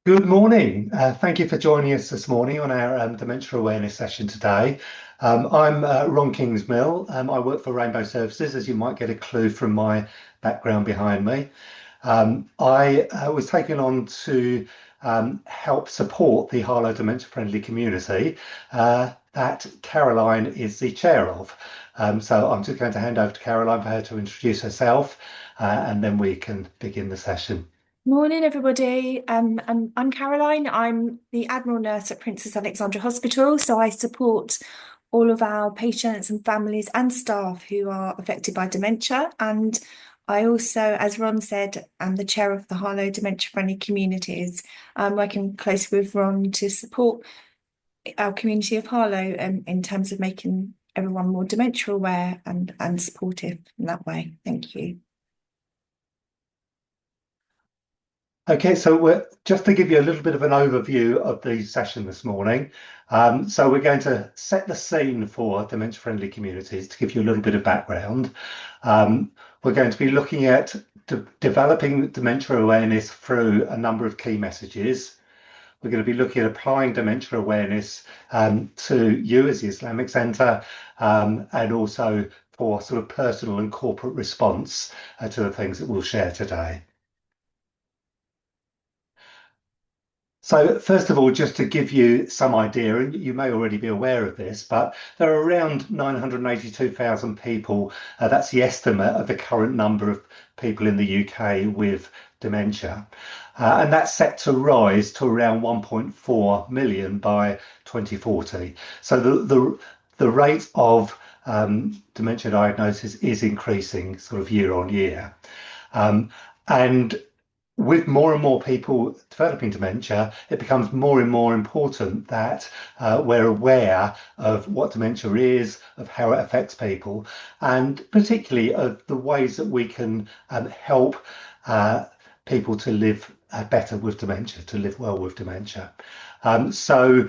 Good morning. Thank you for joining us this morning on our dementia awareness session today. I'm Ron Kingsmill. I work for Rainbow Services, as you might get a clue from my background behind me. I was taken on to help support the Harlow Dementia-Friendly community that Caroline is the chair of. So I'm just going to hand over to Caroline for her to introduce herself, and then we can begin the session. Morning, everybody. I'm Caroline. I'm the Admiral Nurse at Princess Alexandra Hospital. So I support all of our patients and families and staff who are affected by dementia. And I also, as Ron said, am the chair of the Harlow Dementia Friendly Communities. I'm working closely with Ron to support our community of Harlow in terms of making everyone more dementia aware and supportive in that way. Thank you. Okay, so just to give you a little bit of an overview of the session this morning. So we're going to set the scene for dementia-friendly communities to give you a little bit of background. We're going to be looking at developing dementia awareness through a number of key messages. We're going to be looking at applying dementia awareness to you as the Islamic Centre, and also for sort of personal and corporate response to the things that we'll share today. So first of all, just to give you some idea, and you may already be aware of this, but there are around 982,000 people. That's the estimate of the current number of people in the UK with dementia. And that's set to rise to around 1.4 million by 2040. So the rate of dementia diagnosis is increasing sort of year on year. And with more and more people developing dementia, it becomes more and more important that we're aware of what dementia is, of how it affects people, and particularly of the ways that we can help people to live better with dementia, to live well with dementia. So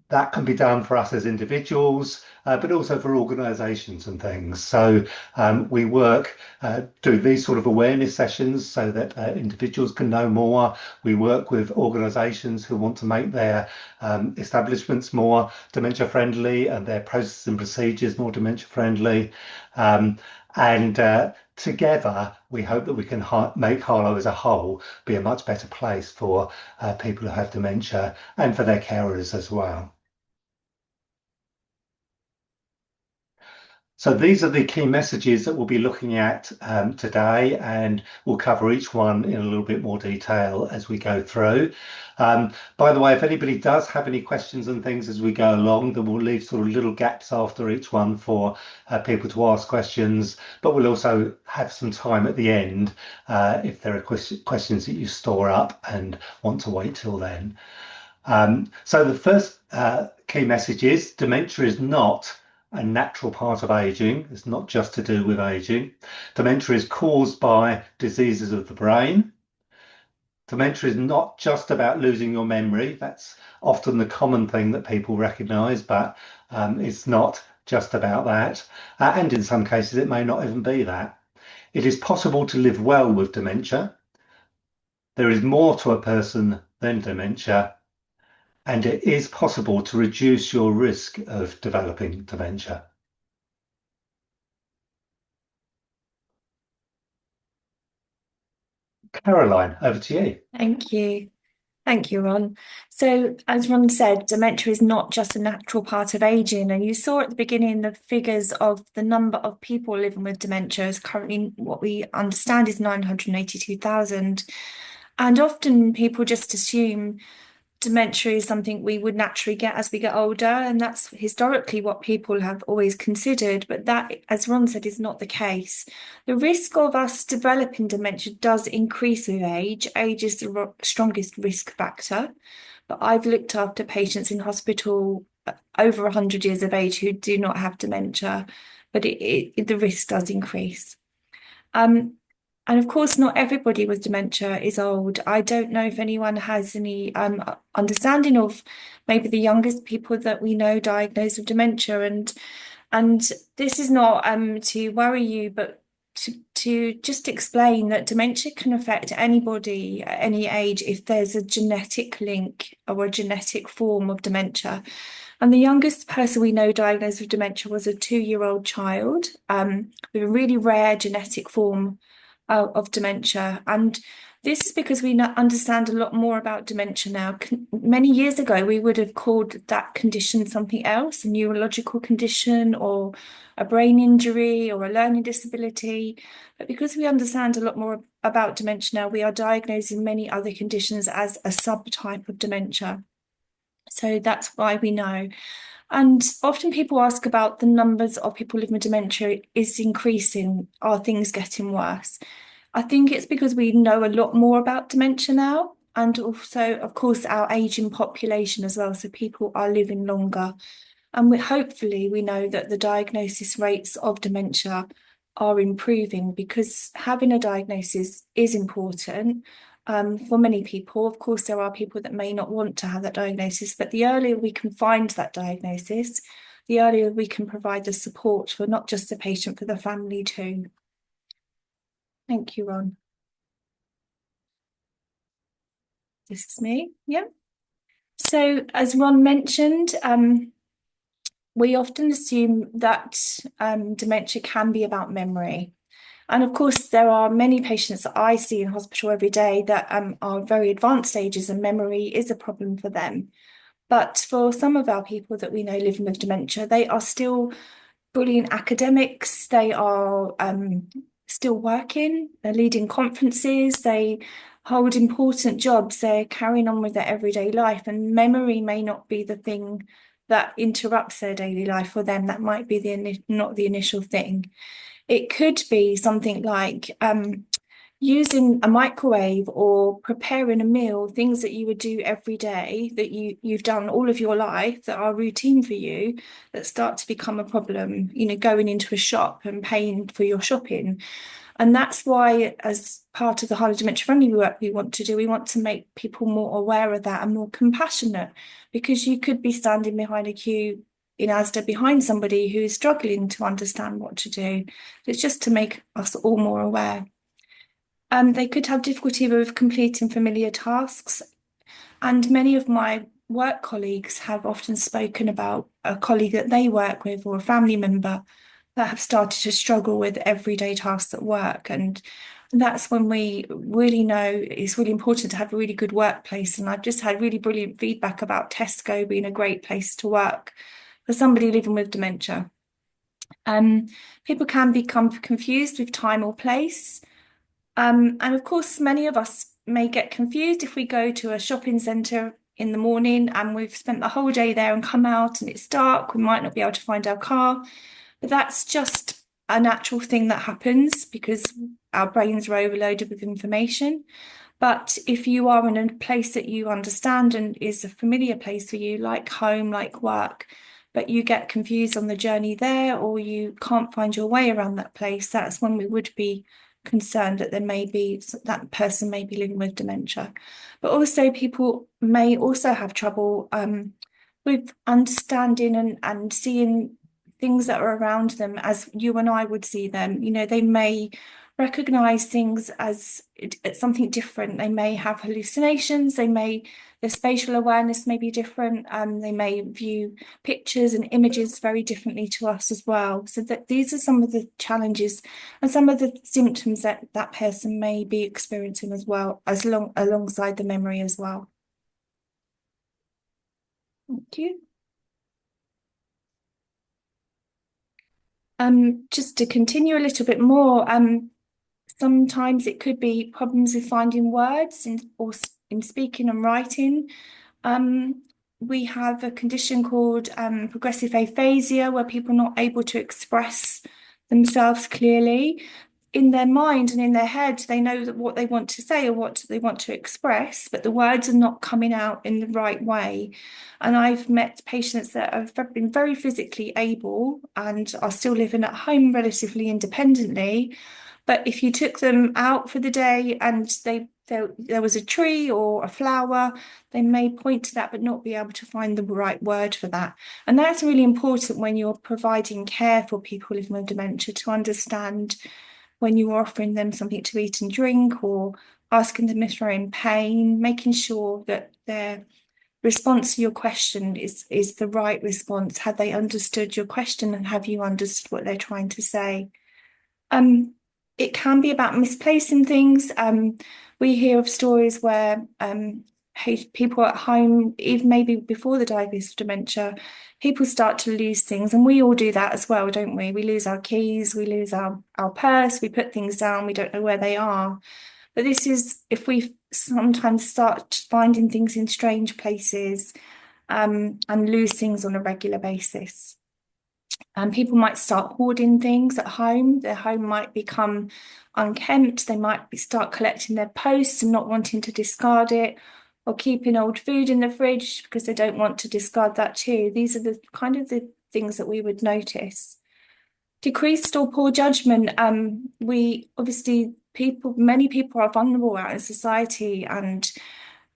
that can be done for us as individuals, but also for organisations and things. So we do these sort of awareness sessions so that individuals can know more. We work with organisations who want to make their establishments more dementia friendly and their processes and procedures more dementia friendly. And together, we hope that we can make Harlow as a whole be a much better place for people who have dementia and for their carers as well. So these are the key messages that we'll be looking at today, and we'll cover each one in a little bit more detail as we go through. By the way, if anybody does have any questions and things as we go along, then we'll leave sort of little gaps after each one for people to ask questions, but we'll also have some time at the end if there are questions that you store up and want to wait till then. So the first key message is dementia is not a natural part of aging. It's not just to do with aging. Dementia is caused by diseases of the brain. Dementia is not just about losing your memory. That's often the common thing that people recognize, but it's not just about that. And in some cases, it may not even be that. It is possible to live well with dementia. There is more to a person than dementia, and it is possible to reduce your risk of developing dementia. Caroline, over to you. Thank you. Thank you, Ron. So, as Ron said, dementia is not just a natural part of aging. And you saw at the beginning the figures of the number of people living with dementia is currently what we understand is 982,000. And often people just assume dementia is something we would naturally get as we get older, and that's historically what people have always considered. But that, as Ron said, is not the case. The risk of us developing dementia does increase with age. Age is the strongest risk factor. But I've looked after patients in hospital over 100 years of age who do not have dementia, but the risk does increase. Um, and of course, not everybody with dementia is old. I don't know if anyone has any understanding of maybe the youngest people that we know diagnosed with dementia. And this is not to worry you, but to just explain that dementia can affect anybody at any age if there's a genetic link or a genetic form of dementia. And the youngest person we know diagnosed with dementia was a 2-year-old child with a really rare genetic form of dementia. And this is because we understand a lot more about dementia now. Many years ago, we would have called that condition something else, a neurological condition or a brain injury or a learning disability. But because we understand a lot more about dementia now, we are diagnosing many other conditions as a subtype of dementia. So that's why we know. And often people ask about the numbers of people living with dementia is increasing. Are things getting worse? I think it's because we know a lot more about dementia now, and also, of course, our aging population as well. So people are living longer. And hopefully we know that the diagnosis rates of dementia are improving because having a diagnosis is important for many people. Of course, there are people that may not want to have that diagnosis, but the earlier we can find that diagnosis, the earlier we can provide the support for not just the patient, for the family too. Thank you, Ron. This is me. Yeah. So as Ron mentioned, we often assume that dementia can be about memory. And of course, there are many patients that I see in hospital every day that are very advanced stages and memory is a problem for them. But for some of our people that we know living with dementia, they are still brilliant academics. They are still working, they're leading conferences, they hold important jobs, they're carrying on with their everyday life. And memory may not be the thing that interrupts their daily life for them. That might be not the initial thing. It could be something like using a microwave or preparing a meal, things that you would do every day that you've done all of your life that are routine for you, that start to become a problem, going into a shop and paying for your shopping. And that's why, as part of the Highly Dementia-Friendly work we want to do, we want to make people more aware of that and more compassionate, because you could be standing behind a queue in Asda behind somebody who is struggling to understand what to do. It's just to make us all more aware. They could have difficulty with completing familiar tasks. And many of my work colleagues have often spoken about a colleague that they work with or a family member that have started to struggle with everyday tasks at work. And that's when we really know it's really important to have a really good workplace. And I've just had really brilliant feedback about Tesco being a great place to work for somebody living with dementia. People can become confused with time or place. And of course, many of us may get confused if we go to a shopping centre in the morning and we've spent the whole day there and come out and it's dark, we might not be able to find our car. But that's just a natural thing that happens because our brains are overloaded with information. But if you are in a place that you understand and is a familiar place for you, like home, like work, but you get confused on the journey there or you can't find your way around that place, that's when we would be concerned that that person may be living with dementia. But also people may also have trouble with understanding and seeing things that are around them as you and I would see them. They may recognize things as something different. They may have hallucinations. Their spatial awareness may be different. They may view pictures and images very differently to us as well. So that these are some of the challenges and some of the symptoms that that person may be experiencing as well, alongside the memory as well. Thank you. Just to continue a little bit more, sometimes it could be problems with finding words in speaking and writing. We have a condition called progressive aphasia, where people are not able to express themselves clearly. In their mind and in their head, they know that what they want to say or what they want to express, but the words are not coming out in the right way. And I've met patients that have been very physically able and are still living at home relatively independently. But if you took them out for the day and there was a tree or a flower, they may point to that but not be able to find the right word for that. And that's really important when you're providing care for people living with dementia, to understand when you're offering them something to eat and drink, or asking them if they're in pain, making sure that their response to your question is the right response. Have they understood your question, and have you understood what they're trying to say? Um, it can be about misplacing things. We hear of stories where people at home, even maybe before the diagnosis of dementia, people start to lose things, and we all do that as well, don't we? We lose our keys, we lose our purse, we put things down, we don't know where they are. But this is if we sometimes start finding things in strange places, and lose things on a regular basis. And people might start hoarding things at home. Their home might become unkempt. They might start collecting their posts and not wanting to discard it, or keeping old food in the fridge because they don't want to discard that too. These are the kind of the things that we would notice. Decreased or poor judgment. We obviously many people are vulnerable out in society, and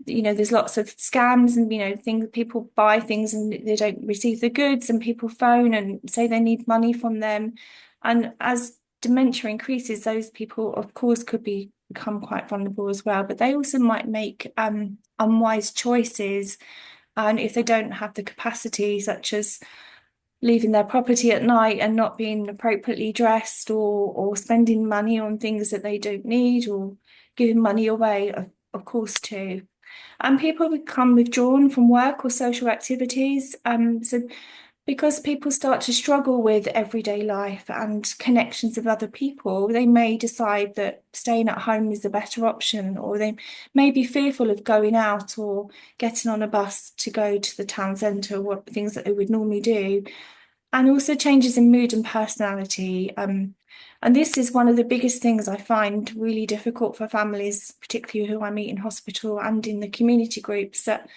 there's lots of scams, and things, people buy things and they don't receive the goods, and people phone and say they need money from them. And as dementia increases, those people, of course, could become quite vulnerable as well, but they also might make unwise choices. And if they don't have the capacity, such as leaving their property at night and not being appropriately dressed, or spending money on things that they don't need, or giving money away, of course, too. And people become withdrawn from work or social activities. So because people start to struggle with everyday life and connections with other people, they may decide that staying at home is the better option, or they may be fearful of going out or getting on a bus to go to the town centre, what things that they would normally do. And also changes in mood and personality. And this is one of the biggest things I find really difficult for families, particularly who I meet in hospital and in the community groups, that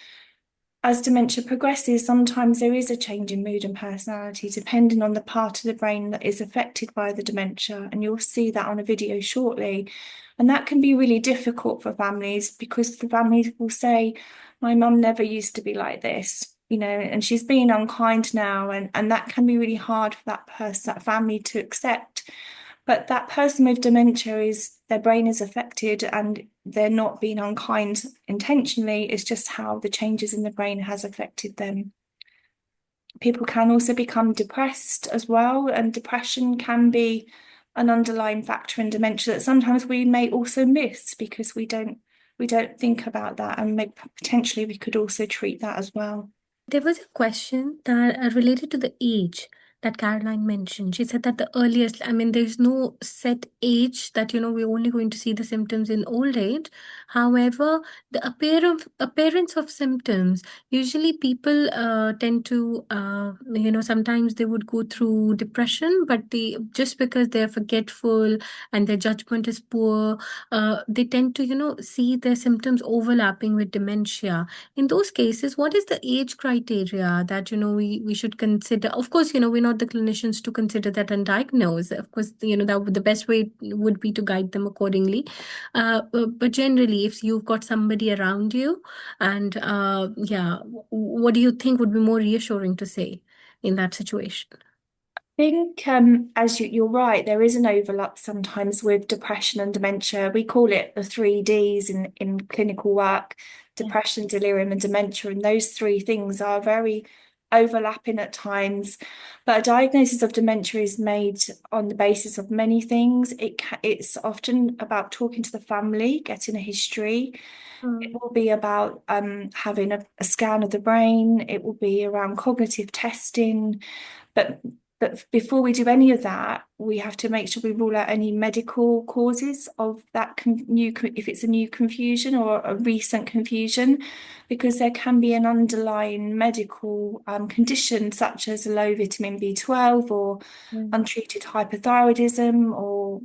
as dementia progresses, sometimes there is a change in mood and personality depending on the part of the brain that is affected by the dementia. And you'll see that on a video shortly. And that can be really difficult for families, because the families will say, my mum never used to be like this, and she's being unkind now. And that can be really hard for that person, that family, to accept. But that person with dementia, is their brain is affected, and they're not being unkind intentionally. It's just how the changes in the brain has affected them. People can also become depressed as well, and depression can be an underlying factor in dementia that sometimes we may also miss because we don't think about that, and potentially we could also treat that as well. There was a question that related to the age that Caroline mentioned. She said that the earliest, I mean, there's no set age that, we're only going to see the symptoms in old age. However, the appearance of symptoms, usually people tend to, sometimes they would go through depression, but just because they're forgetful and their judgment is poor, they tend to, see their symptoms overlapping with dementia. In those cases, what is the age criteria that we should consider? Of course, we're not the clinicians to consider that and diagnose. Of course, the best way would be to guide them accordingly. But generally, if you've got somebody around you, and yeah, what do you think would be more reassuring to say in that situation? Think, as you're right, there is an overlap sometimes with depression and dementia. We call it the 3Ds in clinical work: depression, delirium, and dementia. And those three things are very overlapping at times. But a diagnosis of dementia is made on the basis of many things. It's often about talking to the family, getting a history. It will be about having a scan of the brain. It will be around cognitive testing. But before we do any of that, we have to make sure we rule out any medical causes of that if it's a new confusion or a recent confusion, because there can be an underlying medical condition, such as a low vitamin B12, or untreated hypothyroidism, or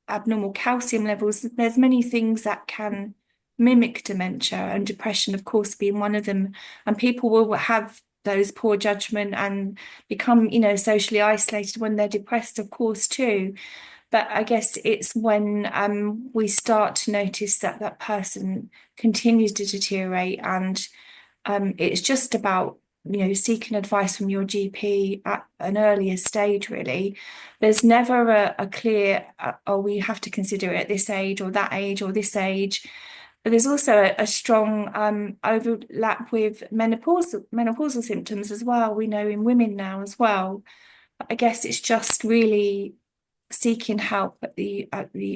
abnormal calcium levels. There's many things that can mimic dementia, and depression, of course, being one of them. And people will have those poor judgment and become, socially isolated when they're depressed, of course, too. But I guess it's when we start to notice that that person continues to deteriorate, and it's just about seeking advice from your GP at an earlier stage, really. There's never a clear, oh, we have to consider it at this age or that age or this age. But there's also a strong overlap with menopausal symptoms as well. We know in women now as well. I guess it's just really seeking help at the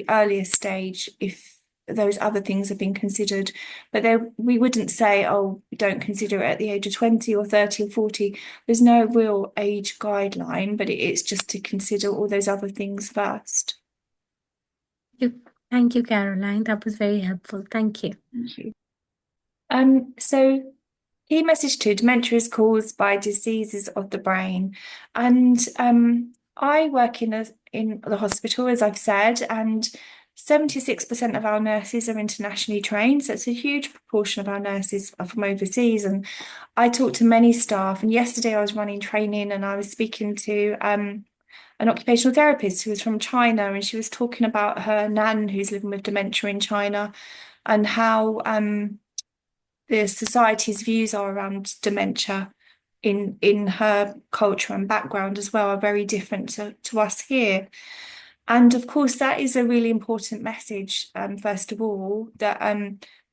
earlier stage if those other things have been considered. But we wouldn't say, oh, don't consider it at the age of 20 or 30 or 40. There's no real age guideline, but it's just to consider all those other things first. Thank you, Caroline. That was very helpful. Thank you. Thank you. So key message 2, dementia is caused by diseases of the brain. And I work in the hospital, as I've said, and 76% of our nurses are internationally trained. So it's a huge proportion of our nurses are from overseas. And I talk to many staff. And yesterday I was running training and I was speaking to an occupational therapist who was from China, and she was talking about her nan who's living with dementia in China and how the society's views are around dementia in her culture and background as well are very different to us here. And of course, that is a really important message, first of all, that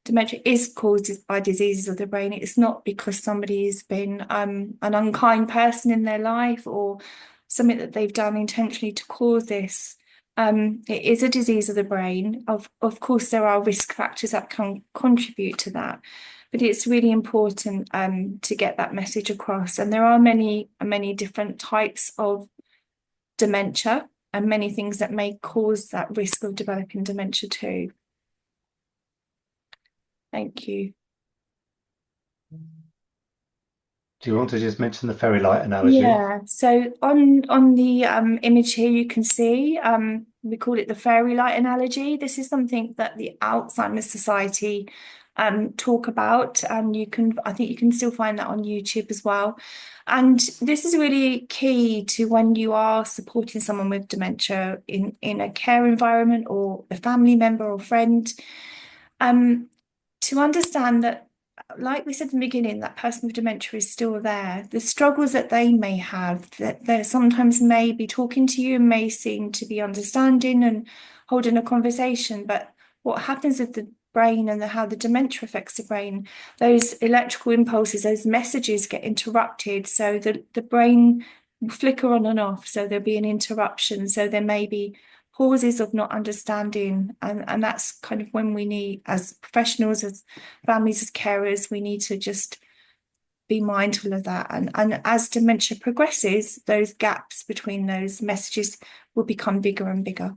dementia is caused by diseases of the brain. It's not because somebody's been an unkind person in their life or something that they've done intentionally to cause this. It is a disease of the brain. Of course, there are risk factors that can contribute to that, but it's really important to get that message across. And there are many different types of dementia and many things that may cause that risk of developing dementia too. Thank you. Do you want to just mention the fairy light analogy? Yeah, so on the image here, you can see we call it the fairy light analogy. This is something that the Alzheimer's Society talk about, and I think you can still find that on YouTube as well. And this is really key to when you are supporting someone with dementia in a care environment or a family member or friend, to understand that, like we said in the beginning, that person with dementia is still there. The struggles that they may have, that they sometimes may be talking to you and may seem to be understanding and holding a conversation, but what happens with the brain and how the dementia affects the brain, those electrical impulses, those messages get interrupted, so the brain will flicker on and off, so there'll be an interruption, so there may be pauses of not understanding, and that's kind of when we need, as professionals, as families, as carers, we need to just be mindful of that, and as dementia progresses, those gaps between those messages will become bigger and bigger.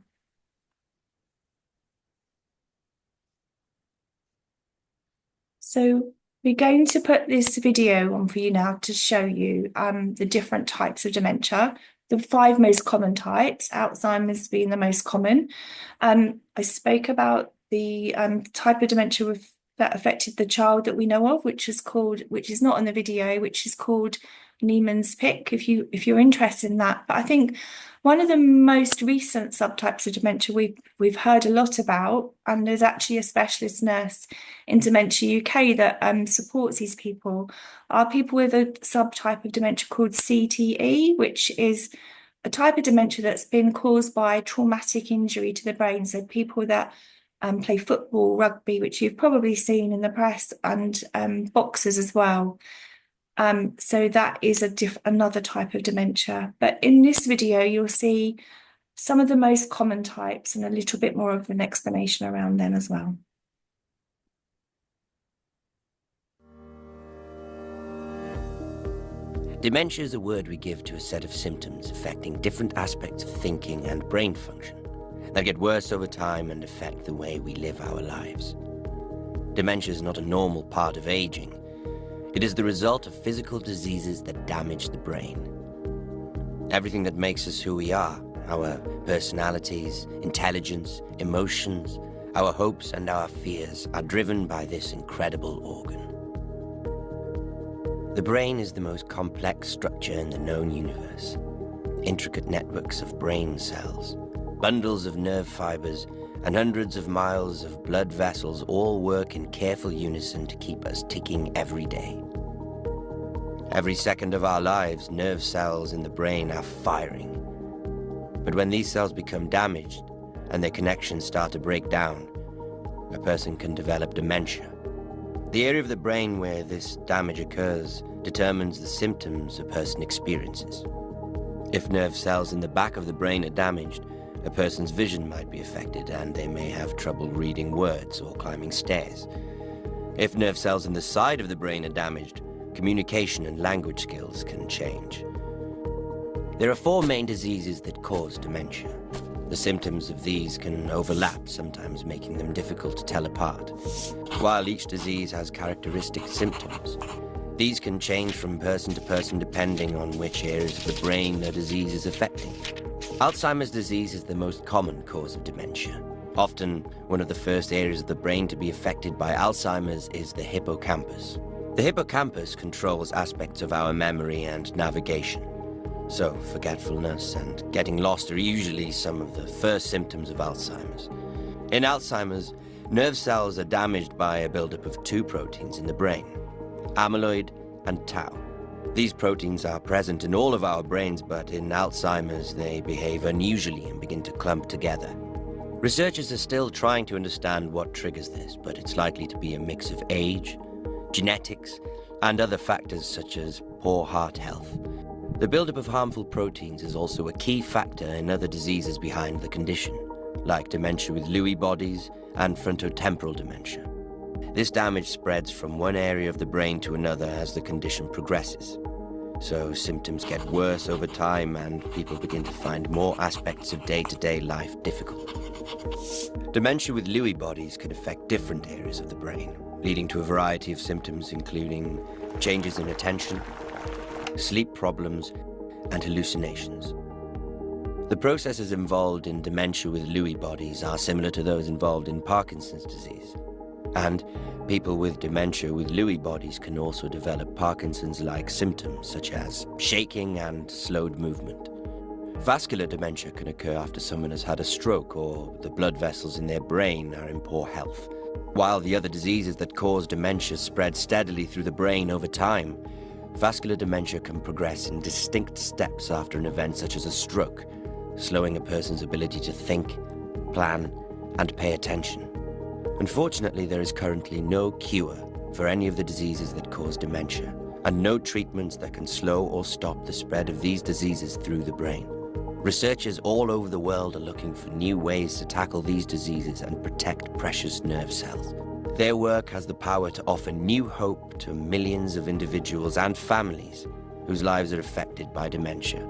So we're going to put this video on for you now to show you the different types of dementia, the 5 most common types, Alzheimer's being the most common. I spoke about the type of dementia that affected the child that we know of, which is not in the video, which is called Niemann-Pick, if you're interested in that. But I think one of the most recent subtypes of dementia we've heard a lot about, and there's actually a specialist nurse in Dementia UK that supports these people, are people with a subtype of dementia called CTE, which is a type of dementia that's been caused by traumatic injury to the brain. So people that play football, rugby, which you've probably seen in the press, and boxers as well. So that is another type of dementia. But in this video, you'll see some of the most common types and a little bit more of an explanation around them as well. Dementia is a word we give to a set of symptoms affecting different aspects of thinking and brain function that get worse over time and affect the way we live our lives. Dementia is not a normal part of aging. It is the result of physical diseases that damage the brain. Everything that makes us who we are, our personalities, intelligence, emotions, our hopes and our fears, are driven by this incredible organ. The brain is the most complex structure in the known universe. Intricate networks of brain cells, bundles of nerve fibers, and hundreds of miles of blood vessels all work in careful unison to keep us ticking every day. Every second of our lives, nerve cells in the brain are firing. But when these cells become damaged and their connections start to break down, a person can develop dementia. The area of the brain where this damage occurs determines the symptoms a person experiences. If nerve cells in the back of the brain are damaged, a person's vision might be affected and they may have trouble reading words or climbing stairs. If nerve cells in the side of the brain are damaged, communication and language skills can change. There are 4 main diseases that cause dementia. The symptoms of these can overlap, sometimes making them difficult to tell apart. While each disease has characteristic symptoms, these can change from person to person depending on which areas of the brain the disease is affecting. Alzheimer's disease is the most common cause of dementia. Often, one of the first areas of the brain to be affected by Alzheimer's is the hippocampus. The hippocampus controls aspects of our memory and navigation. So, forgetfulness and getting lost are usually some of the first symptoms of Alzheimer's. In Alzheimer's, nerve cells are damaged by a buildup of 2 proteins in the brain, amyloid and tau. These proteins are present in all of our brains, but in Alzheimer's they behave unusually and begin to clump together. Researchers are still trying to understand what triggers this, but it's likely to be a mix of age, genetics, and other factors such as poor heart health. The buildup of harmful proteins is also a key factor in other diseases behind the condition, like dementia with Lewy bodies and frontotemporal dementia. This damage spreads from one area of the brain to another as the condition progresses. So symptoms get worse over time and people begin to find more aspects of day-to-day life difficult. Dementia with Lewy bodies can affect different areas of the brain, leading to a variety of symptoms including changes in attention, sleep problems, and hallucinations. The processes involved in dementia with Lewy bodies are similar to those involved in Parkinson's disease. And people with dementia with Lewy bodies can also develop Parkinson's-like symptoms such as shaking and slowed movement. Vascular dementia can occur after someone has had a stroke or the blood vessels in their brain are in poor health. While the other diseases that cause dementia spread steadily through the brain over time, vascular dementia can progress in distinct steps after an event such as a stroke, slowing a person's ability to think, plan, and pay attention. Unfortunately, there is currently no cure for any of the diseases that cause dementia, and no treatments that can slow or stop the spread of these diseases through the brain. Researchers all over the world are looking for new ways to tackle these diseases and protect precious nerve cells. Their work has the power to offer new hope to millions of individuals and families whose lives are affected by dementia.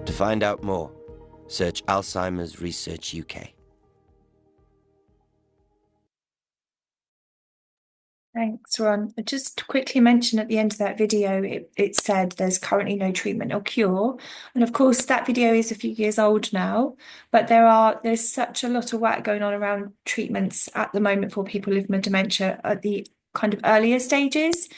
To find out more, search Alzheimer's Research UK. Thanks, Ron. I just quickly mention at the end of that video, it said there's currently no treatment or cure. And of course, that video is a few years old now, but there's such a lot of work going on around treatments at the moment for people living with dementia at the kind of earlier stages.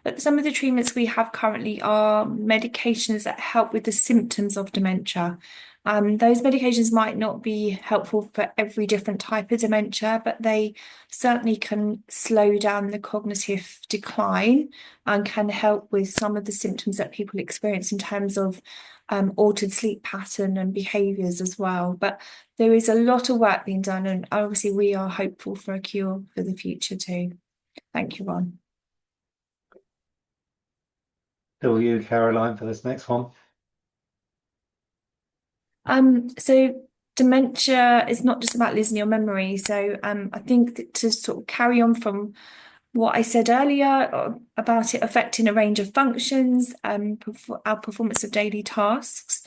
But some of the treatments we have currently are medications that help with the symptoms of dementia. Those medications might not be helpful for every different type of dementia, but they certainly can slow down the cognitive decline and can help with some of the symptoms that people experience in terms of altered sleep pattern and behaviours as well. But there is a lot of work being done, and obviously we are hopeful for a cure for the future too. Thank you, Ron. Still you, Caroline, for this next one. So dementia is not just about losing your memory. So I think that to sort of carry on from what I said earlier about it affecting a range of functions, our performance of daily tasks,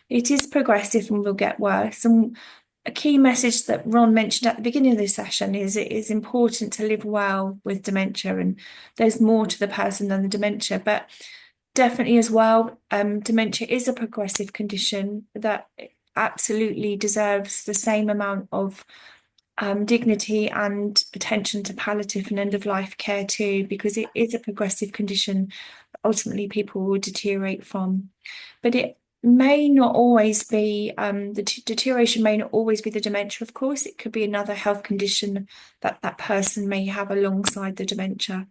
it is progressive and will get worse. And a key message that Ron mentioned at the beginning of this session is it is important to live well with dementia, and there's more to the person than the dementia, but definitely as well, dementia is a progressive condition that absolutely deserves the same amount of dignity and attention to palliative and end-of-life care too, because it is a progressive condition that ultimately people will deteriorate from. But it may not always be, the deterioration may not always be the dementia, of course. It could be another health condition that that person may have alongside the dementia.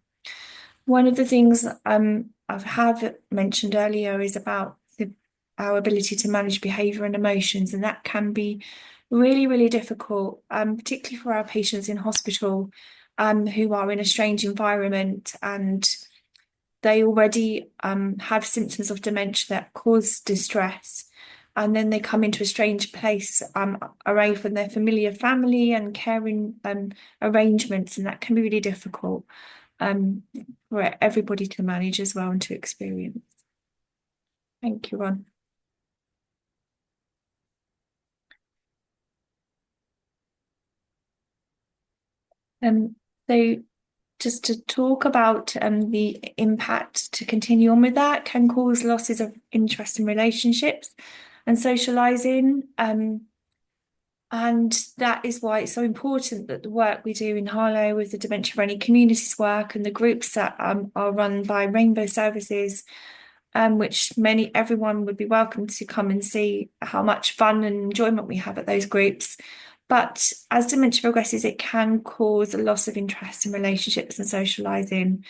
One of the things I have mentioned earlier is about our ability to manage behaviour and emotions, and that can be really, really difficult, particularly for our patients in hospital who are in a strange environment and they already have symptoms of dementia that cause distress. And then they come into a strange place away from their familiar family and caring arrangements, and that can be really difficult for everybody to manage as well and to experience. Thank you, Ron. So just to talk about the impact, to continue on with that, can cause losses of interest in relationships and socializing. And that is why it's so important that the work we do in Harlow with the Dementia-Friendly Communities work and the groups that are run by Rainbow Services, which everyone would be welcome to come and see how much fun and enjoyment we have at those groups. But as dementia progresses, it can cause a loss of interest in relationships and socializing.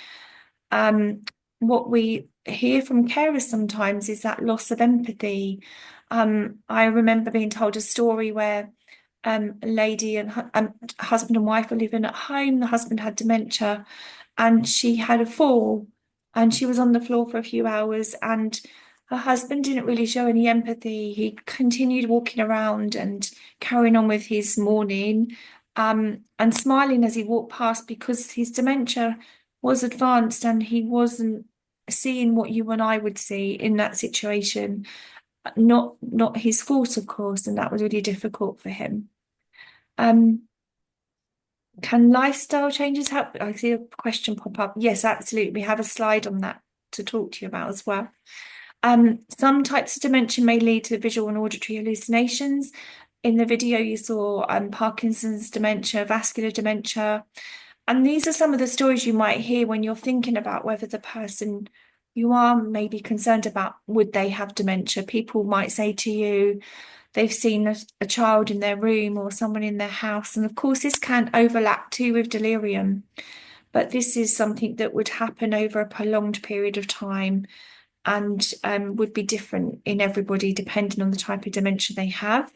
What we hear from carers sometimes is that loss of empathy. I remember being told a story where a lady and husband and wife were living at home. The husband had dementia and she had a fall and she was on the floor for a few hours and her husband didn't really show any empathy. He continued walking around and carrying on with his morning and smiling as he walked past because his dementia was advanced and he wasn't seeing what you and I would see in that situation. Not his fault, of course, and that was really difficult for him. Can lifestyle changes help? I see a question pop up. Yes, absolutely. We have a slide on that to talk to you about as well. Some types of dementia may lead to visual and auditory hallucinations. In the video, you saw Parkinson's dementia, vascular dementia. And these are some of the stories you might hear when you're thinking about whether the person you are maybe concerned about, would they have dementia? People might say to you, they've seen a child in their room or someone in their house. And of course, this can overlap too with delirium. But this is something that would happen over a prolonged period of time and would be different in everybody depending on the type of dementia they have.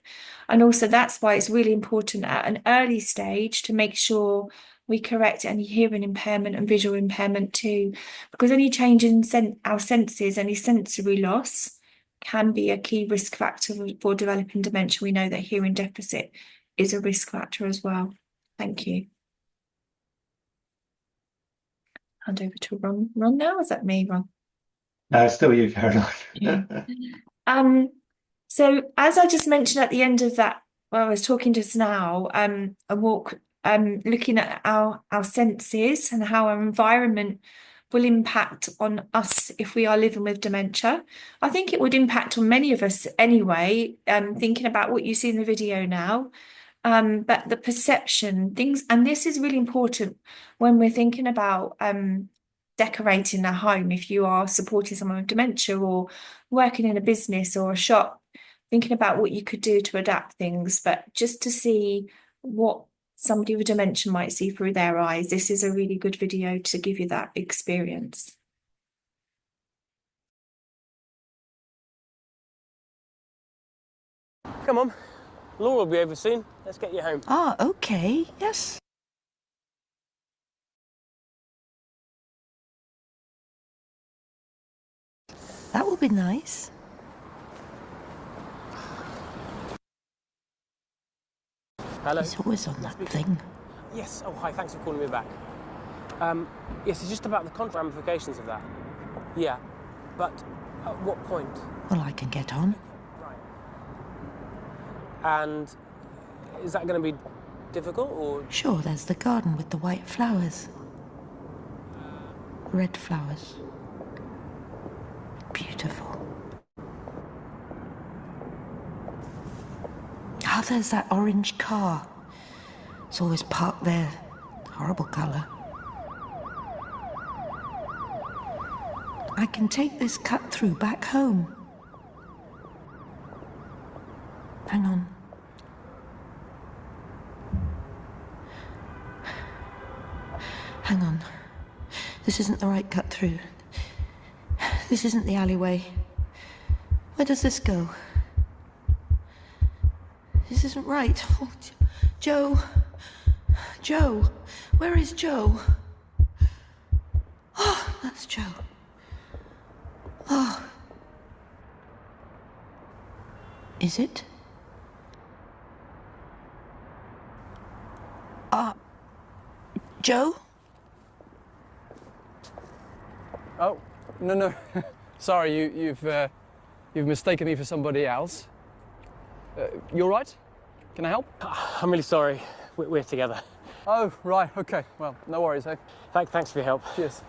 And also that's why it's really important at an early stage to make sure we correct any hearing impairment and visual impairment too, because any change in our senses, any sensory loss can be a key risk factor for developing dementia. We know that hearing deficit is a risk factor as well. Thank you. Hand over to Ron. Ron now, is that me, Ron? No, still you, Caroline. Yeah. So as I just mentioned at the end of that, well, I was talking just now, a walk looking at our senses and how our environment will impact on us if we are living with dementia. I think it would impact on many of us anyway, thinking about what you see in the video now. But the perception, things, and this is really important when we're thinking about decorating a home, if you are supporting someone with dementia or working in a business or a shop, thinking about what you could do to adapt things, but just to see what somebody with dementia might see through their eyes. This is a really good video to give you that experience. Come on, Laura will be over soon. Let's get you home. Ah, okay, yes. That will be nice. Hello. He's always on that thing. Yes. Oh, hi. Thanks for calling me back. Yes, it's just about the contra ramifications of that. Yeah, but at what point? Well, I can get on. Right. And is that going to be difficult, or? Sure, there's the garden with the white flowers. Red flowers. Beautiful. Ah, there's that orange car. It's always parked there. Horrible colour. I can take this cut through back home. Hang on. Hang on. This This isn't the right cut through. This isn't the alleyway. Where does this go? This isn't right. Oh, Joe. Joe. Where is Joe? Oh, that's Joe. Oh. Is it? Joe? Oh, no. Sorry, you've mistaken me for somebody else. You all right? Can I help? I'm really sorry. We're together. Oh, right, okay. Well, no worries, eh? Thanks for your help. Cheers.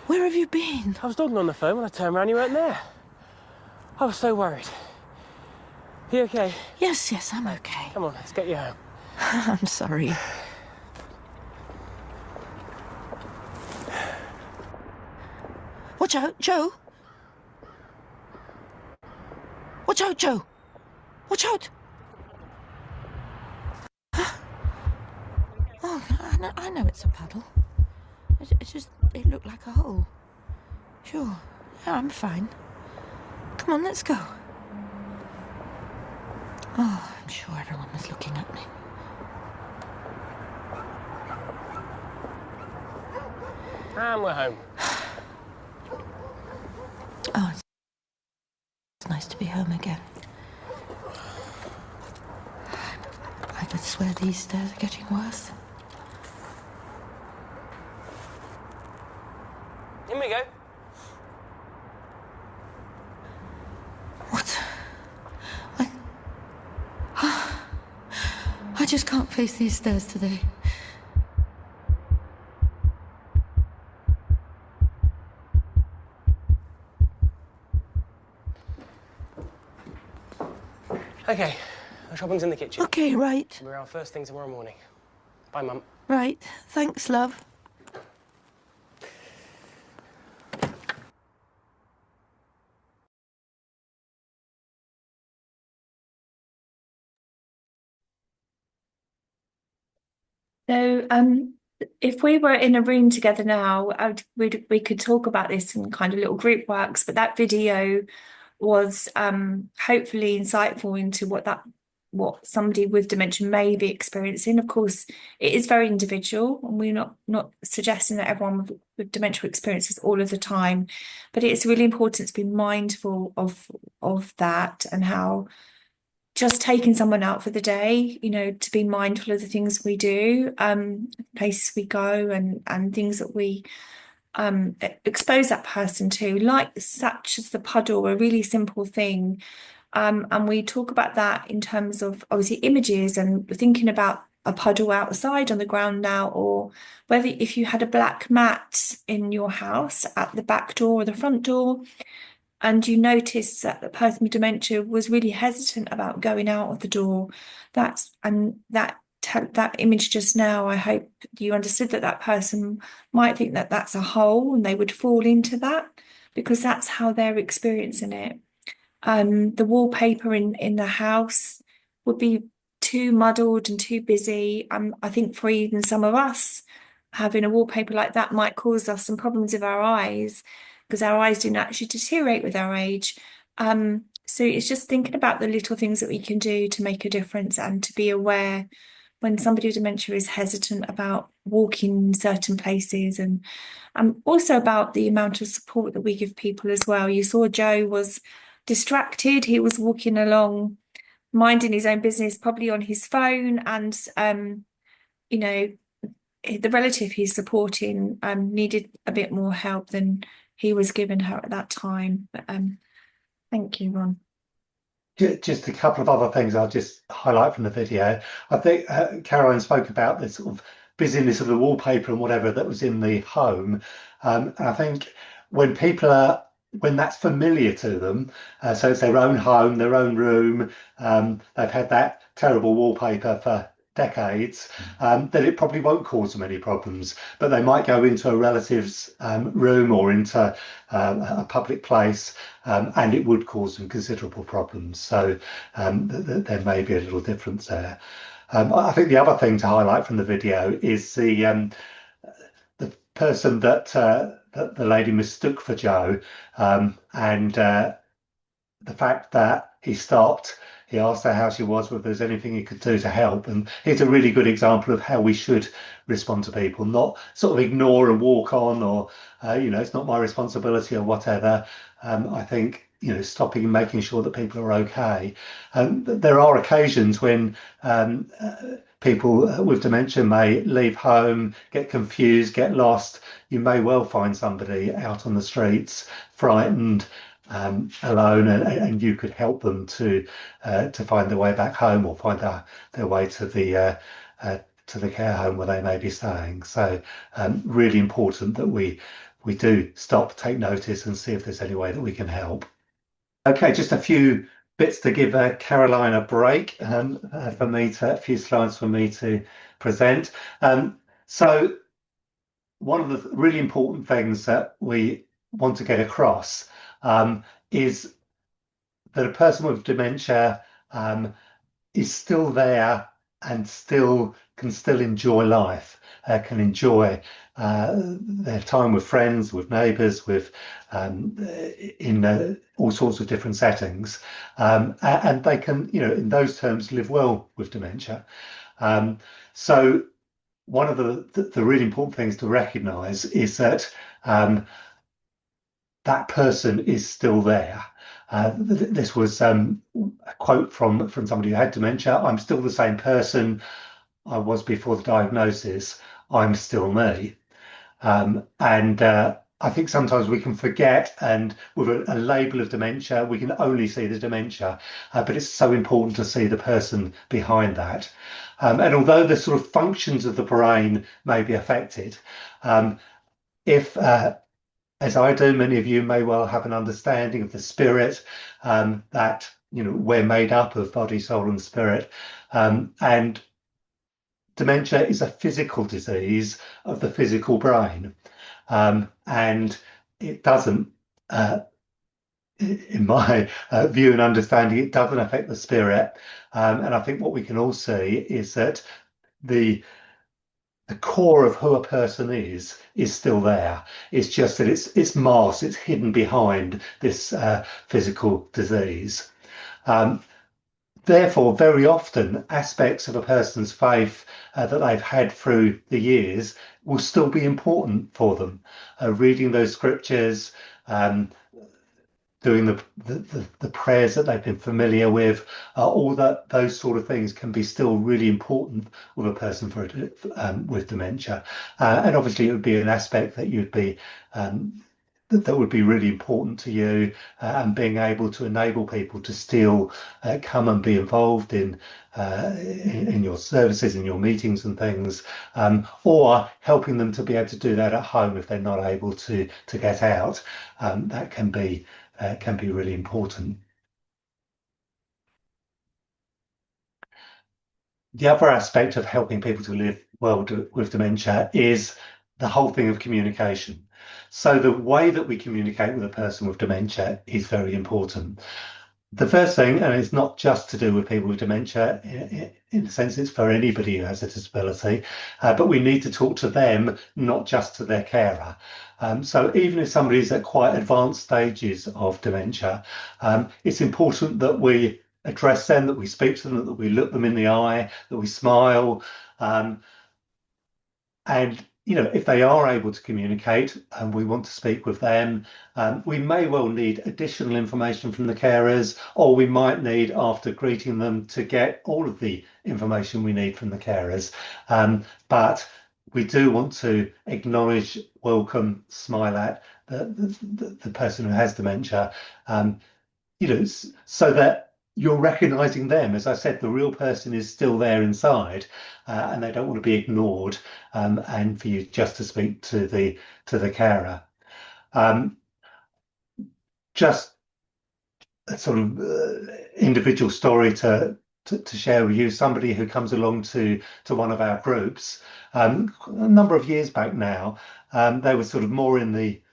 Where have you been? I was talking on the phone when I turned around, you weren't there. I was so worried. You okay? Yes, I'm okay. Come on, let's get you home. I'm sorry. Watch out, Joe! Watch out, Joe! Watch out! Oh, I know it's a puddle. It looked like a hole. Sure, yeah, I'm fine. Come on, let's go. Oh, I'm sure everyone was looking at me. And we're home. Oh, it's nice to be home again. I could swear these stairs are getting worse. In we go. What? I just can't face these stairs today. Okay, the shopping's in the kitchen. Okay, right. We're out first thing tomorrow morning. Bye, Mum. Right. Thanks, love. So, if we were in a room together now, we could talk about this in kind of little group works, but that video was hopefully insightful into what somebody with dementia may be experiencing. Of course, it is very individual, and we're not suggesting that everyone with dementia experiences all of the time, but it's really important to be mindful of that, and how just taking someone out for the day, to be mindful of the things we do, places we go, and things that we expose that person to, like such as the puddle, a really simple thing. And we talk about that in terms of obviously images and thinking about a puddle outside on the ground now, or whether if you had a black mat in your house at the back door or the front door, and you noticed that the person with dementia was really hesitant about going out of the door, that image just now, I hope you understood that person might think that that's a hole and they would fall into that, because that's how they're experiencing it. The wallpaper in the house would be too muddled and too busy. I think for even some of us, having a wallpaper like that might cause us some problems with our eyes, because our eyes do naturally deteriorate with our age. So it's just thinking about the little things that we can do to make a difference, and to be aware when somebody with dementia is hesitant about walking certain places, and also about the amount of support that we give people as well. You saw Joe was distracted. He was walking along, minding his own business, probably on his phone, and the relative he's supporting needed a bit more help than he was giving her at that time. But thank you, Ron. Just a couple of other things I'll just highlight from the video. I think Caroline spoke about the sort of busyness of the wallpaper and whatever that was in the home. And I think when that's familiar to them, so it's their own home, their own room, they've had that terrible wallpaper for decades, then it probably won't cause them any problems. But they might go into a relative's room or into a public place, and it would cause them considerable problems. So there may be a little difference there. I think the other thing to highlight from the video is the person that the lady mistook for Joe, and the fact that he stopped, he asked her how she was, whether there's anything he could do to help. And it's a really good example of how we should respond to people, not sort of ignore and walk on, or, it's not my responsibility or whatever. I think, stopping and making sure that people are okay. There are occasions when people with dementia may leave home, get confused, get lost. You may well find somebody out on the streets, frightened, alone, and you could help them to find their way back home, or find their way to the care home where they may be staying. So really important that we do stop, take notice, and see if there's any way that we can help. Okay, just a few bits to give Caroline a break, a few slides for me to present. So one of the really important things that we want to get across is that a person with dementia is still there and can still enjoy life, can enjoy their time with friends, with neighbours, with in all sorts of different settings, and they can, in those terms, live well with dementia. So one of the really important things to recognise is that that person is still there. This was a quote from somebody who had dementia. "I'm still the same person I was before the diagnosis. I'm still me." And I think sometimes we can forget, and with a label of dementia, we can only see the dementia, but it's so important to see the person behind that. And although the sort of functions of the brain may be affected, if as I do, many of you may well have an understanding of the spirit, that we're made up of body, soul, and spirit, and dementia is a physical disease of the physical brain, and it doesn't, in my view and understanding, it doesn't affect the spirit. And I think what we can all see is that the core of who a person is still there. It's just that it's masked, it's hidden behind this physical disease. Therefore, very often, aspects of a person's faith that they've had through the years will still be important for them. Reading those scriptures, doing the prayers that they've been familiar with, all those sort of things can be still really important with a person with dementia. And obviously, it would be an aspect that you'd be that would be really important to you, and being able to enable people to still come and be involved in your services, in your meetings and things, or helping them to be able to do that at home if they're not able to get out. That can be really important. The other aspect of helping people to live well with dementia is the whole thing of communication. So the way that we communicate with a person with dementia is very important. The first thing, and it's not just to do with people with dementia, in a sense, it's for anybody who has a disability, but we need to talk to them, not just to their carer. So even if somebody's at quite advanced stages of dementia, it's important that we address them, that we speak to them, that we look them in the eye, that we smile, and if they are able to communicate and we want to speak with them, we may well need additional information from the carers, or we might need, after greeting them, to get all of the information we need from the carers. But we do want to acknowledge, welcome, smile at the person who has dementia, so that you're recognizing them. As I said, the real person is still there inside, and they don't want to be ignored, and for you just to speak to the carer. Just a sort of individual story to share with you. Somebody who comes along to one of our groups a number of years back now, they were sort of more in the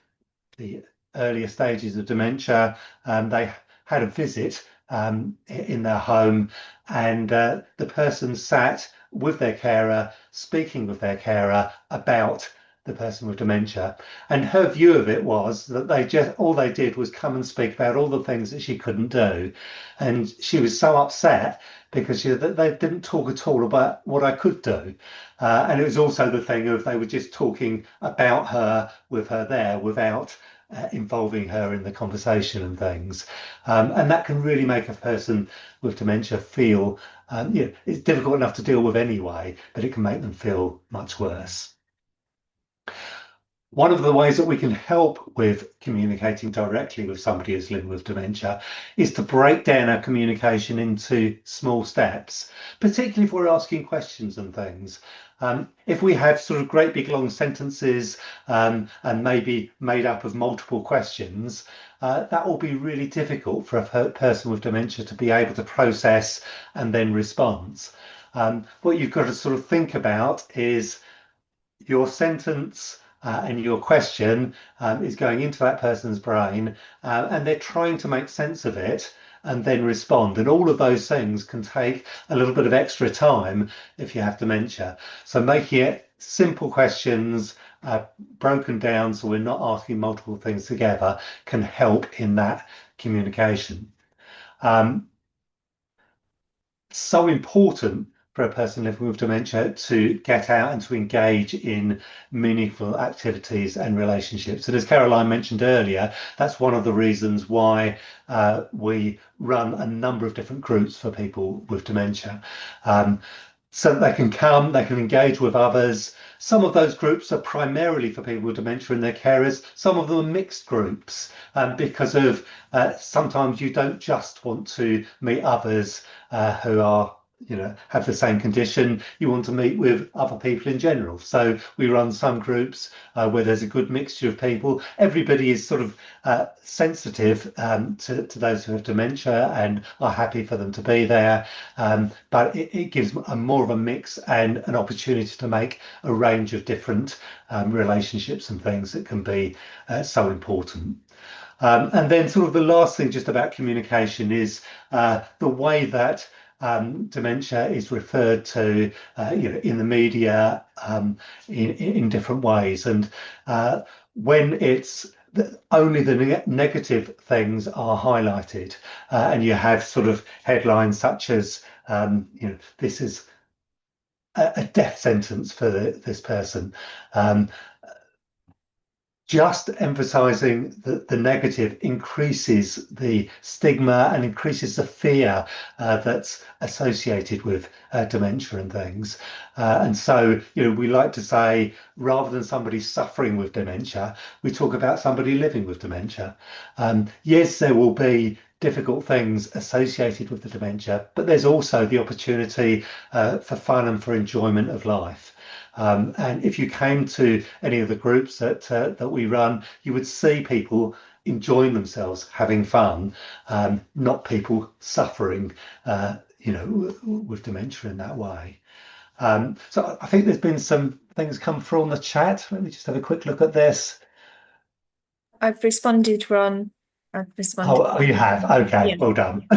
earlier stages of dementia, and they had a visit in their home, and the person sat with their carer, speaking with their carer about the person with dementia. And her view of it was that all they did was come and speak about all the things that she couldn't do. And she was so upset because they didn't talk at all about what I could do. And it was also the thing of they were just talking about her with her there without involving her in the conversation and things. And that can really make a person with dementia feel, it's difficult enough to deal with anyway, but it can make them feel much worse. One of the ways that we can help with communicating directly with somebody who's living with dementia is to break down our communication into small steps, particularly if we're asking questions and things. If we have sort of great big long sentences and maybe made up of multiple questions, that will be really difficult for a person with dementia to be able to process and then respond. What you've got to sort of think about is your sentence and your question is going into that person's brain and they're trying to make sense of it and then respond. And all of those things can take a little bit of extra time if you have dementia. So making it simple questions, broken down so we're not asking multiple things together, can help in that communication. So important for a person living with dementia to get out and to engage in meaningful activities and relationships. And as Caroline mentioned earlier, that's one of the reasons why we run a number of different groups for people with dementia. So that they can come, they can engage with others. Some of those groups are primarily for people with dementia and their carers. Some of them are mixed groups because of sometimes you don't just want to meet others who are have the same condition. You want to meet with other people in general. So we run some groups where there's a good mixture of people. Everybody is sort of sensitive to those who have dementia and are happy for them to be there. But it gives more of a mix and an opportunity to make a range of different relationships and things that can be so important. And then sort of the last thing just about communication is the way that dementia is referred to, in the media in different ways, and when it's only the negative things are highlighted, and you have sort of headlines such as, this is a death sentence for this person. Just emphasizing the negative increases the stigma and increases the fear that's associated with dementia and things. And so, we like to say, rather than somebody suffering with dementia, we talk about somebody living with dementia. Yes, there will be difficult things associated with the dementia, but there's also the opportunity for fun and for enjoyment of life. And if you came to any of the groups that we run, you would see people enjoying themselves, having fun, not people suffering, with dementia in that way. So I think there's been some things come through on the chat. Let me just have a quick look at this. I've responded, Ron. I've responded. Oh, you have? Okay, Yeah. well done.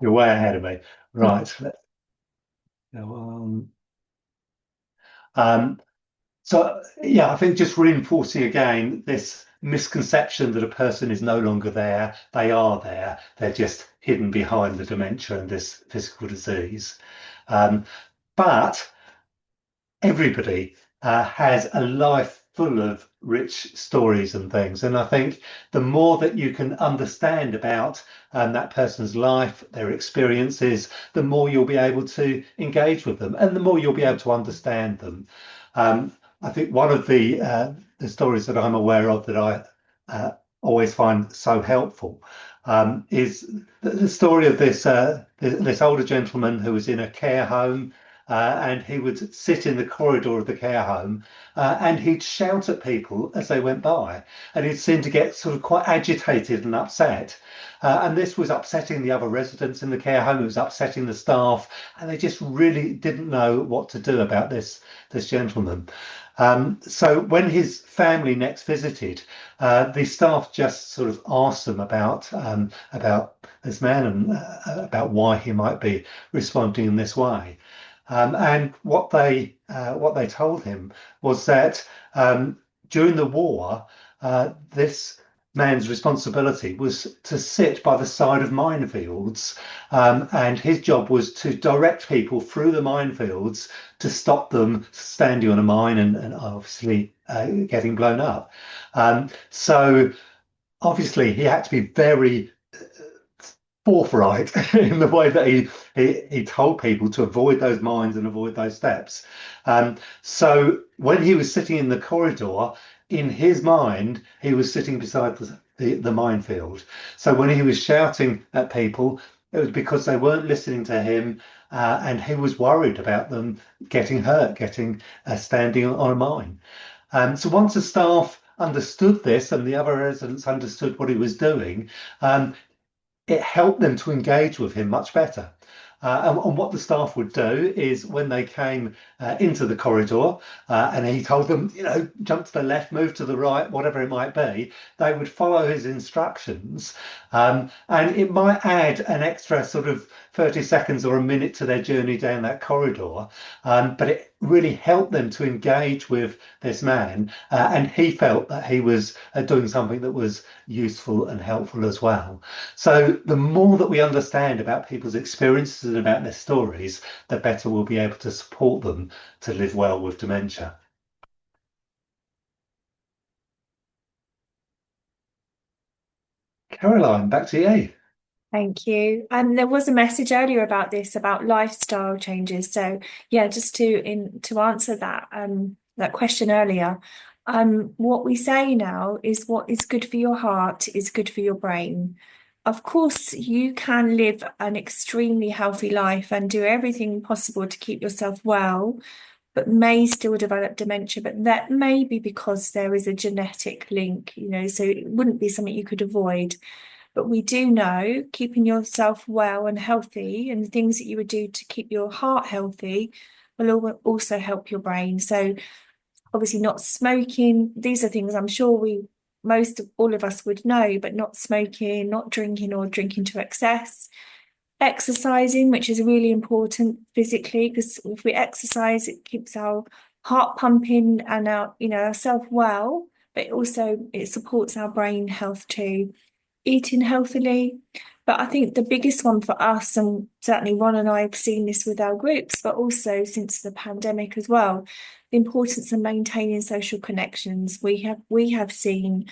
You're way ahead of me. Right. Let's go on. So yeah, I think just reinforcing again this misconception that a person is no longer there. They are there. They're just hidden behind the dementia and this physical disease. But everybody has a life full of rich stories and things. And I think the more that you can understand about that person's life, their experiences, the more you'll be able to engage with them and the more you'll be able to understand them. I think one of the stories that I'm aware of that I always find so helpful is the story of this older gentleman who was in a care home, and he would sit in the corridor of the care home and he'd shout at people as they went by, and he'd seem to get sort of quite agitated and upset. And this was upsetting the other residents in the care home. It was upsetting the staff, and they just really didn't know what to do about this gentleman. So when his family next visited, the staff just sort of asked them about this man and about why he might be responding in this way. And what they what they told him was that during the war, this man's responsibility was to sit by the side of minefields, and his job was to direct people through the minefields to stop them standing on a mine and obviously getting blown up. So obviously he had to be very forthright in the way that he told people to avoid those mines and avoid those steps. So when he was sitting in the corridor, in his mind, he was sitting beside the minefield. So when he was shouting at people, it was because they weren't listening to him, and he was worried about them getting hurt, getting standing on a mine. So once the staff understood this and the other residents understood what he was doing, it helped them to engage with him much better. And what the staff would do is when they came into the corridor and he told them, jump to the left, move to the right, whatever it might be, they would follow his instructions. And it might add an extra sort of 30 seconds or a minute to their journey down that corridor. But it really helped them to engage with this man. And he felt that he was doing something that was useful and helpful as well. So the more that we understand about people's experiences and about their stories, the better we'll be able to support them to live well with dementia. Caroline, back to you. Thank you. There was a message earlier about this, about lifestyle changes. So yeah, just to answer that that question earlier, what we say now is what is good for your heart is good for your brain. Of course, you can live an extremely healthy life and do everything possible to keep yourself well, but may still develop dementia. But that may be because there is a genetic link, so it wouldn't be something you could avoid. But we do know keeping yourself well and healthy and the things that you would do to keep your heart healthy will also help your brain. So obviously not smoking, these are things I'm sure all of us would know, but not smoking, not drinking or drinking to excess. Exercising, which is really important physically, because if we exercise, it keeps our heart pumping and ourself well, but also it supports our brain health too. Eating healthily. But I think the biggest one for us, and certainly Ron and I have seen this with our groups, but also since the pandemic as well, the importance of maintaining social connections. We have seen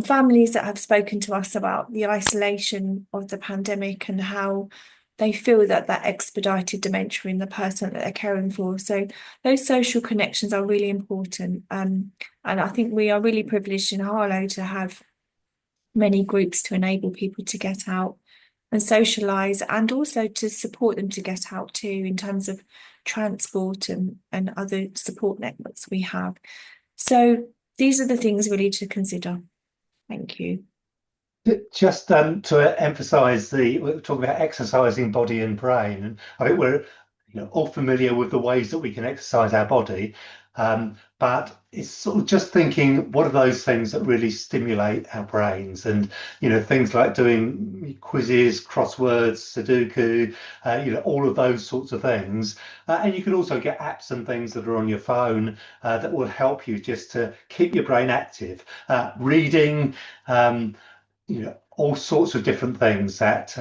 families that have spoken to us about the isolation of the pandemic and how they feel that expedited dementia in the person that they're caring for. So those social connections are really important. And I think we are really privileged in Harlow to have many groups to enable people to get out and socialise, and also to support them to get out too in terms of transport and other support networks we have. So these are the things really to consider. Thank you. Just to emphasise we're talking about exercising body and brain, and I think we're all familiar with the ways that we can exercise our body, but it's sort of just thinking, what are those things that really stimulate our brains? And things like doing quizzes, crosswords, Sudoku, all of those sorts of things. And you can also get apps and things that are on your phone that will help you just to keep your brain active. Reading, all sorts of different things that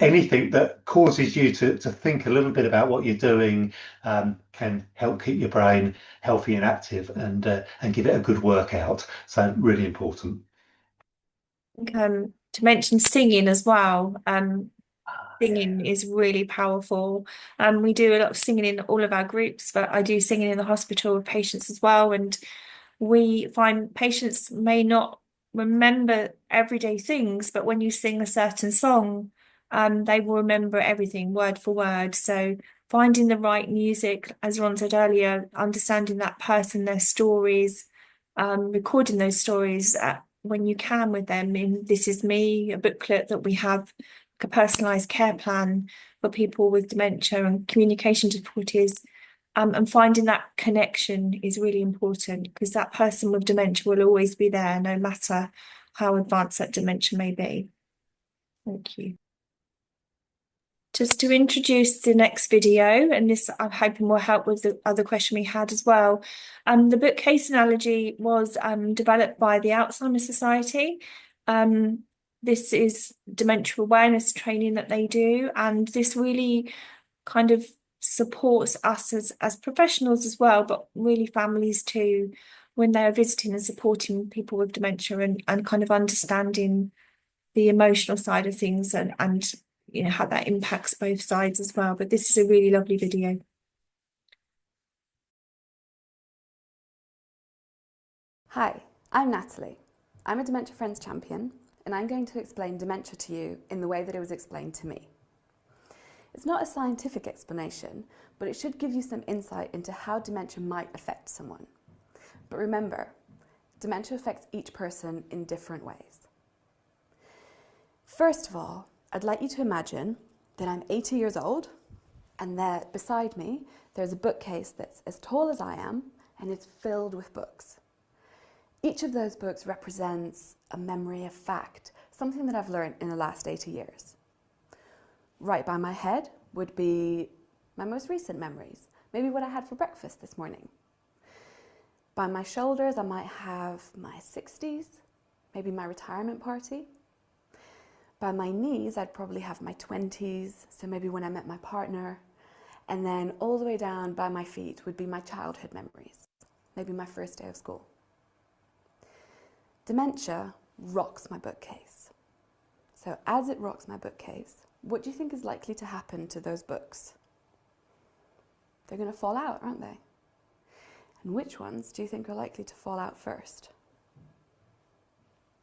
anything that causes you to think a little bit about what you're doing can help keep your brain healthy and active and give it a good workout. So really important. To mention singing as well. Singing is really powerful. We do a lot of singing in all of our groups, but I do singing in the hospital with patients as well. And we find patients may not remember everyday things, but when you sing a certain song, they will remember everything word for word. So finding the right music, as Ron said earlier, understanding that person, their stories, recording those stories when you can with them in This Is Me, a booklet that we have, a personalised care plan for people with dementia and communication difficulties. And finding that connection is really important, because that person with dementia will always be there, no matter how advanced that dementia may be. Thank you. Just to introduce the next video, and this I'm hoping will help with the other question we had as well. The bookcase analogy was developed by the Alzheimer's Society. This is dementia awareness training that they do, and this really kind of supports us as professionals as well, but really families too, when they're visiting and supporting people with dementia and kind of understanding the emotional side of things and you know how that impacts both sides as well. But this is a really lovely video. Hi, I'm Natalie. I'm a Dementia Friends champion, and I'm going to explain dementia to you in the way that it was explained to me. It's not a scientific explanation, but it should give you some insight into how dementia might affect someone. But remember, dementia affects each person in different ways. First of all, I'd like you to imagine that I'm 80 years old and that beside me there's a bookcase that's as tall as I am and it's filled with books. Each of those books represents a memory, a fact, something that I've learned in the last 80 years. Right by my head would be my most recent memories, maybe what I had for breakfast this morning. By my shoulders I might have my 60s, maybe my retirement party. By my knees, I'd probably have my 20s, so maybe when I met my partner. And then all the way down by my feet would be my childhood memories, maybe my first day of school. Dementia rocks my bookcase. So as it rocks my bookcase, what do you think is likely to happen to those books? They're going to fall out, aren't they? And which ones do you think are likely to fall out first?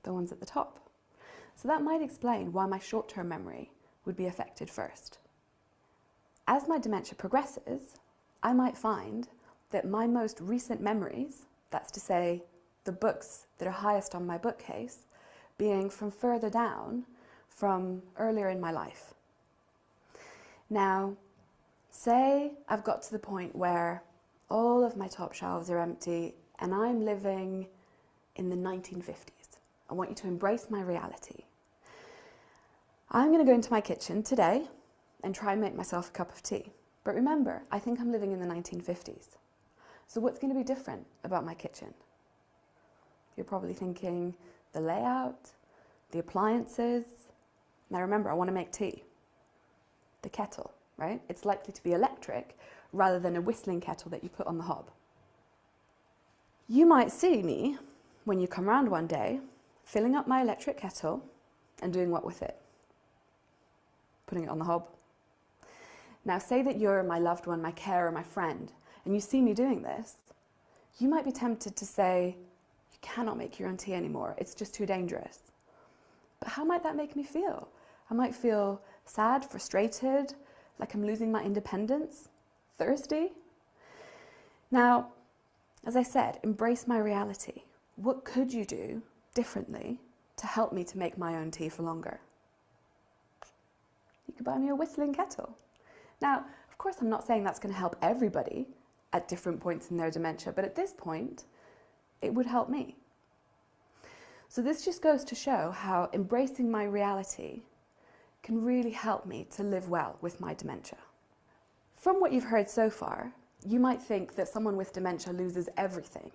The ones at the top. So that might explain why my short-term memory would be affected first. As my dementia progresses, I might find that my most recent memories, that's to say, the books that are highest on my bookcase, being from further down, from earlier in my life. Now, say I've got to the point where all of my top shelves are empty and I'm living in the 1950s. I want you to embrace my reality. I'm going to go into my kitchen today and try and make myself a cup of tea. But remember, I think I'm living in the 1950s. So what's going to be different about my kitchen? You're probably thinking the layout, the appliances. Now remember, I want to make tea. The kettle, right? It's likely to be electric rather than a whistling kettle that you put on the hob. You might see me, when you come round one day, filling up my electric kettle and doing what with it? Putting it on the hob. Now say that you're my loved one, my carer, my friend, and you see me doing this, you might be tempted to say, you cannot make your own tea anymore, it's just too dangerous. But how might that make me feel? I might feel sad, frustrated, like I'm losing my independence, thirsty. Now, as I said, embrace my reality. What could you do differently to help me to make my own tea for longer? You could buy me a whistling kettle. Now, of course, I'm not saying that's going to help everybody at different points in their dementia, but at this point, it would help me. So this just goes to show how embracing my reality can really help me to live well with my dementia. From what you've heard so far, you might think that someone with dementia loses everything.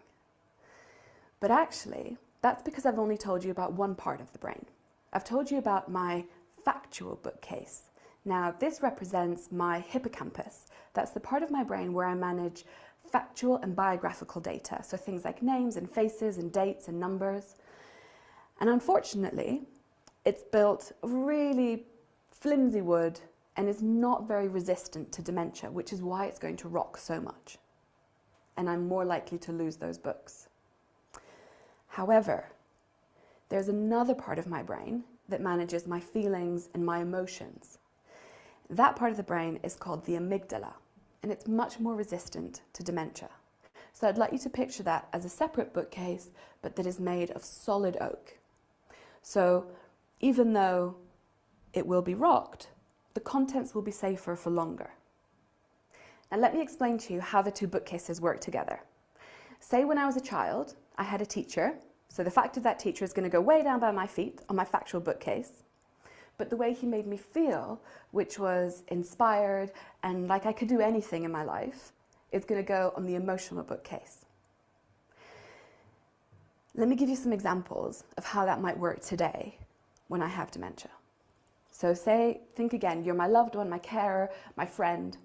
But actually, that's because I've only told you about one part of the brain. I've told you about my factual bookcase. Now, this represents my hippocampus. That's the part of my brain where I manage factual and biographical data, so things like names and faces and dates and numbers. And unfortunately, it's built of really flimsy wood and is not very resistant to dementia, which is why it's going to rock so much. And I'm more likely to lose those books. However, there's another part of my brain that manages my feelings and my emotions. That part of the brain is called the amygdala, and it's much more resistant to dementia. So I'd like you to picture that as a separate bookcase, but that is made of solid oak. So even though it will be rocked, the contents will be safer for longer. Now let me explain to you how the two bookcases work together. Say when I was a child, I had a teacher, so the fact of that teacher is going to go way down by my feet on my factual bookcase. but the way he made me feel, which was inspired and like I could do anything in my life, is going to go on the emotional bookcase. Let me give you some examples of how that might work today when I have dementia. So think again, you're my loved one, my carer, my friend,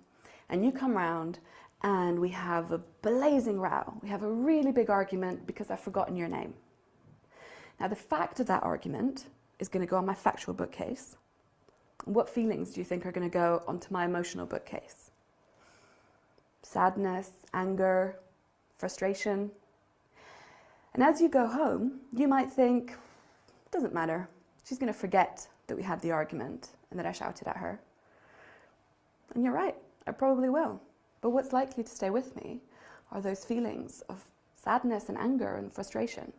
and you come round and we have a blazing row. We have a really big argument because I've forgotten your name. Now, the fact of that argument is going to go on my factual bookcase. What feelings do you think are going to go onto my emotional bookcase? Sadness, anger, frustration. And as you go home, you might think, it doesn't matter. She's going to forget that we had the argument and that I shouted at her. And you're right, I probably will. But what's likely to stay with me are those feelings of sadness and anger and frustration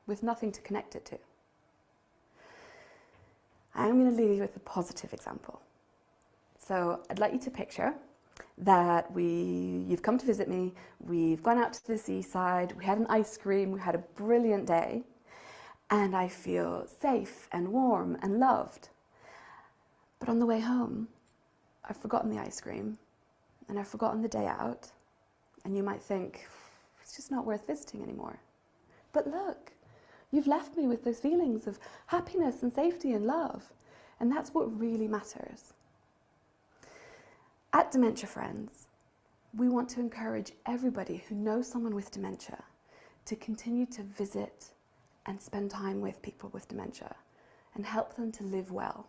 with nothing to connect it to. I'm going to leave you with a positive example. So I'd like you to picture that you've come to visit me, we've gone out to the seaside, we had an ice cream, we had a brilliant day, and I feel safe and warm and loved. But on the way home, I've forgotten the ice cream and I've forgotten the day out, and you might think, it's just not worth visiting anymore. But look, you've left me with those feelings of happiness and safety and love, and that's what really matters. At Dementia Friends, we want to encourage everybody who knows someone with dementia to continue to visit and spend time with people with dementia and help them to live well.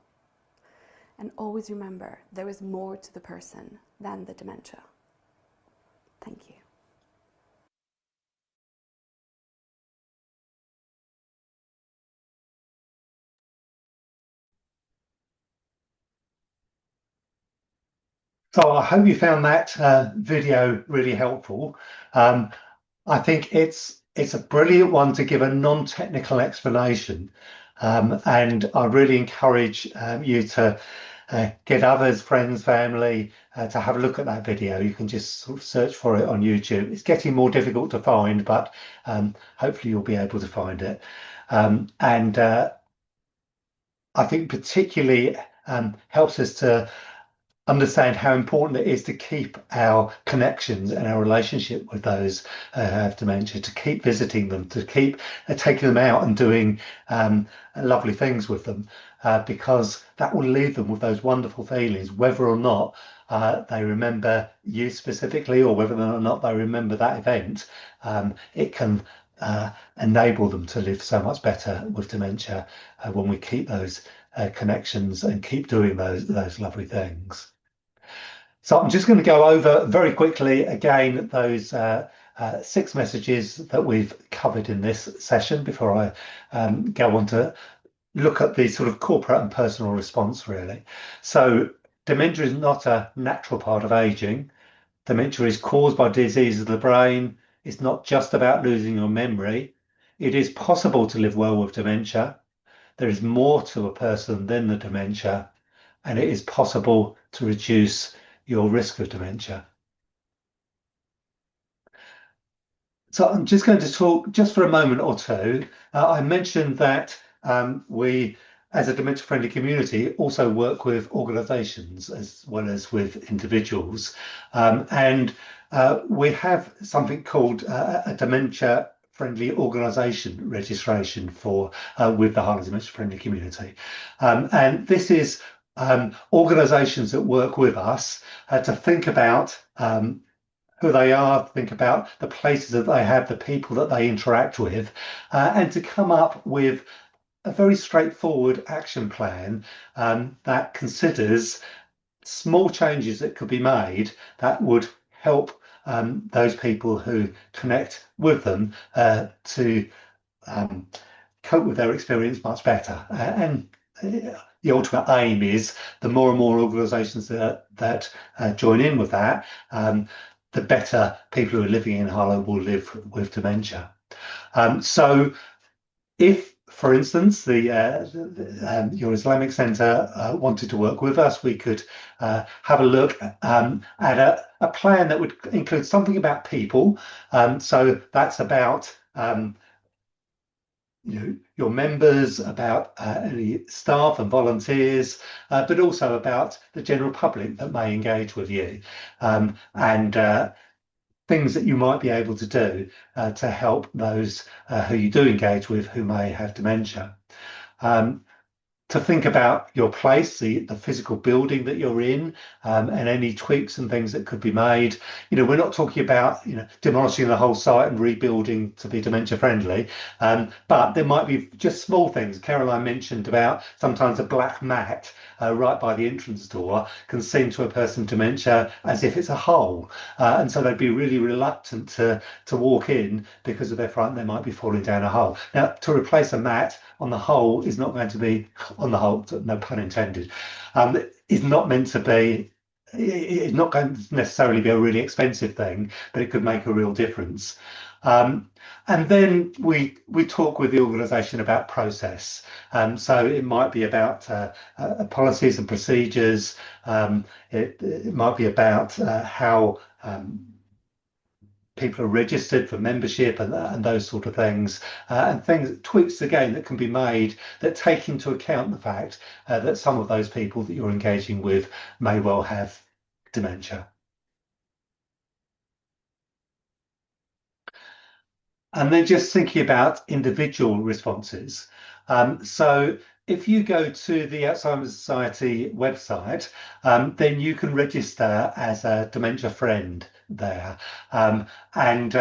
And always remember, there is more to the person than the dementia. Thank you. So I hope you found that video really helpful. I think it's a brilliant one to give a non-technical explanation, and I really encourage you to get others, friends, family, to have a look at that video. You can just sort of search for it on YouTube. It's getting more difficult to find, but hopefully you'll be able to find it. And I think particularly helps us to understand how important it is to keep our connections and our relationship with those who have dementia, to keep visiting them, to keep taking them out and doing lovely things with them, because that will leave them with those wonderful feelings, whether or not they remember you specifically or whether or not they remember that event. It can enable them to live so much better with dementia when we keep those connections and keep doing those lovely things. So I'm just going to go over very quickly again those 6 messages that we've covered in this session before I go on to look at the sort of corporate and personal response, really. So dementia is not a natural part of aging. Dementia is caused by disease of the brain. It's not just about losing your memory. It is possible to live well with dementia. There is more to a person than the dementia, and it is possible to reduce your risk of dementia. So I'm just going to talk just for a moment or two. I mentioned that we, as a dementia-friendly community, also work with organisations as well as with individuals. And we have something called a dementia-friendly organisation registration for with the Harlow Dementia-Friendly community. And this is organisations that work with us to think about who they are, think about the places that they have, the people that they interact with, and to come up with a very straightforward action plan that considers small changes that could be made that would help those people who connect with them to cope with their experience much better. And the ultimate aim is the more and more organisations that join in with that, the better people who are living in Harlow will live with dementia. So if, for instance, your Islamic Centre wanted to work with us, we could have a look at a plan that would include something about people. So that's about your members, about any staff and volunteers, but also about the general public that may engage with you, and things that you might be able to do to help those who you do engage with who may have dementia. To think about your place, the physical building that you're in, and any tweaks and things that could be made. We're not talking about, demolishing the whole site and rebuilding to be dementia friendly, but there might be just small things. Caroline mentioned about sometimes a black mat right by the entrance door can seem to a person with dementia as if it's a hole, and so they'd be really reluctant to walk in because of their fright they might be falling down a hole. Now, to replace a mat on the whole is not going to be, on the whole, no pun intended, is not meant to be, it's not going to necessarily be a really expensive thing, but it could make a real difference. And then we talk with the organisation about process. So it might be about policies and procedures. It might be about how people are registered for membership and those sort of things, and tweaks again that can be made that take into account the fact that some of those people that you're engaging with may well have dementia. And then just thinking about individual responses. So if you go to the Alzheimer's Society website, then you can register as a dementia friend there. And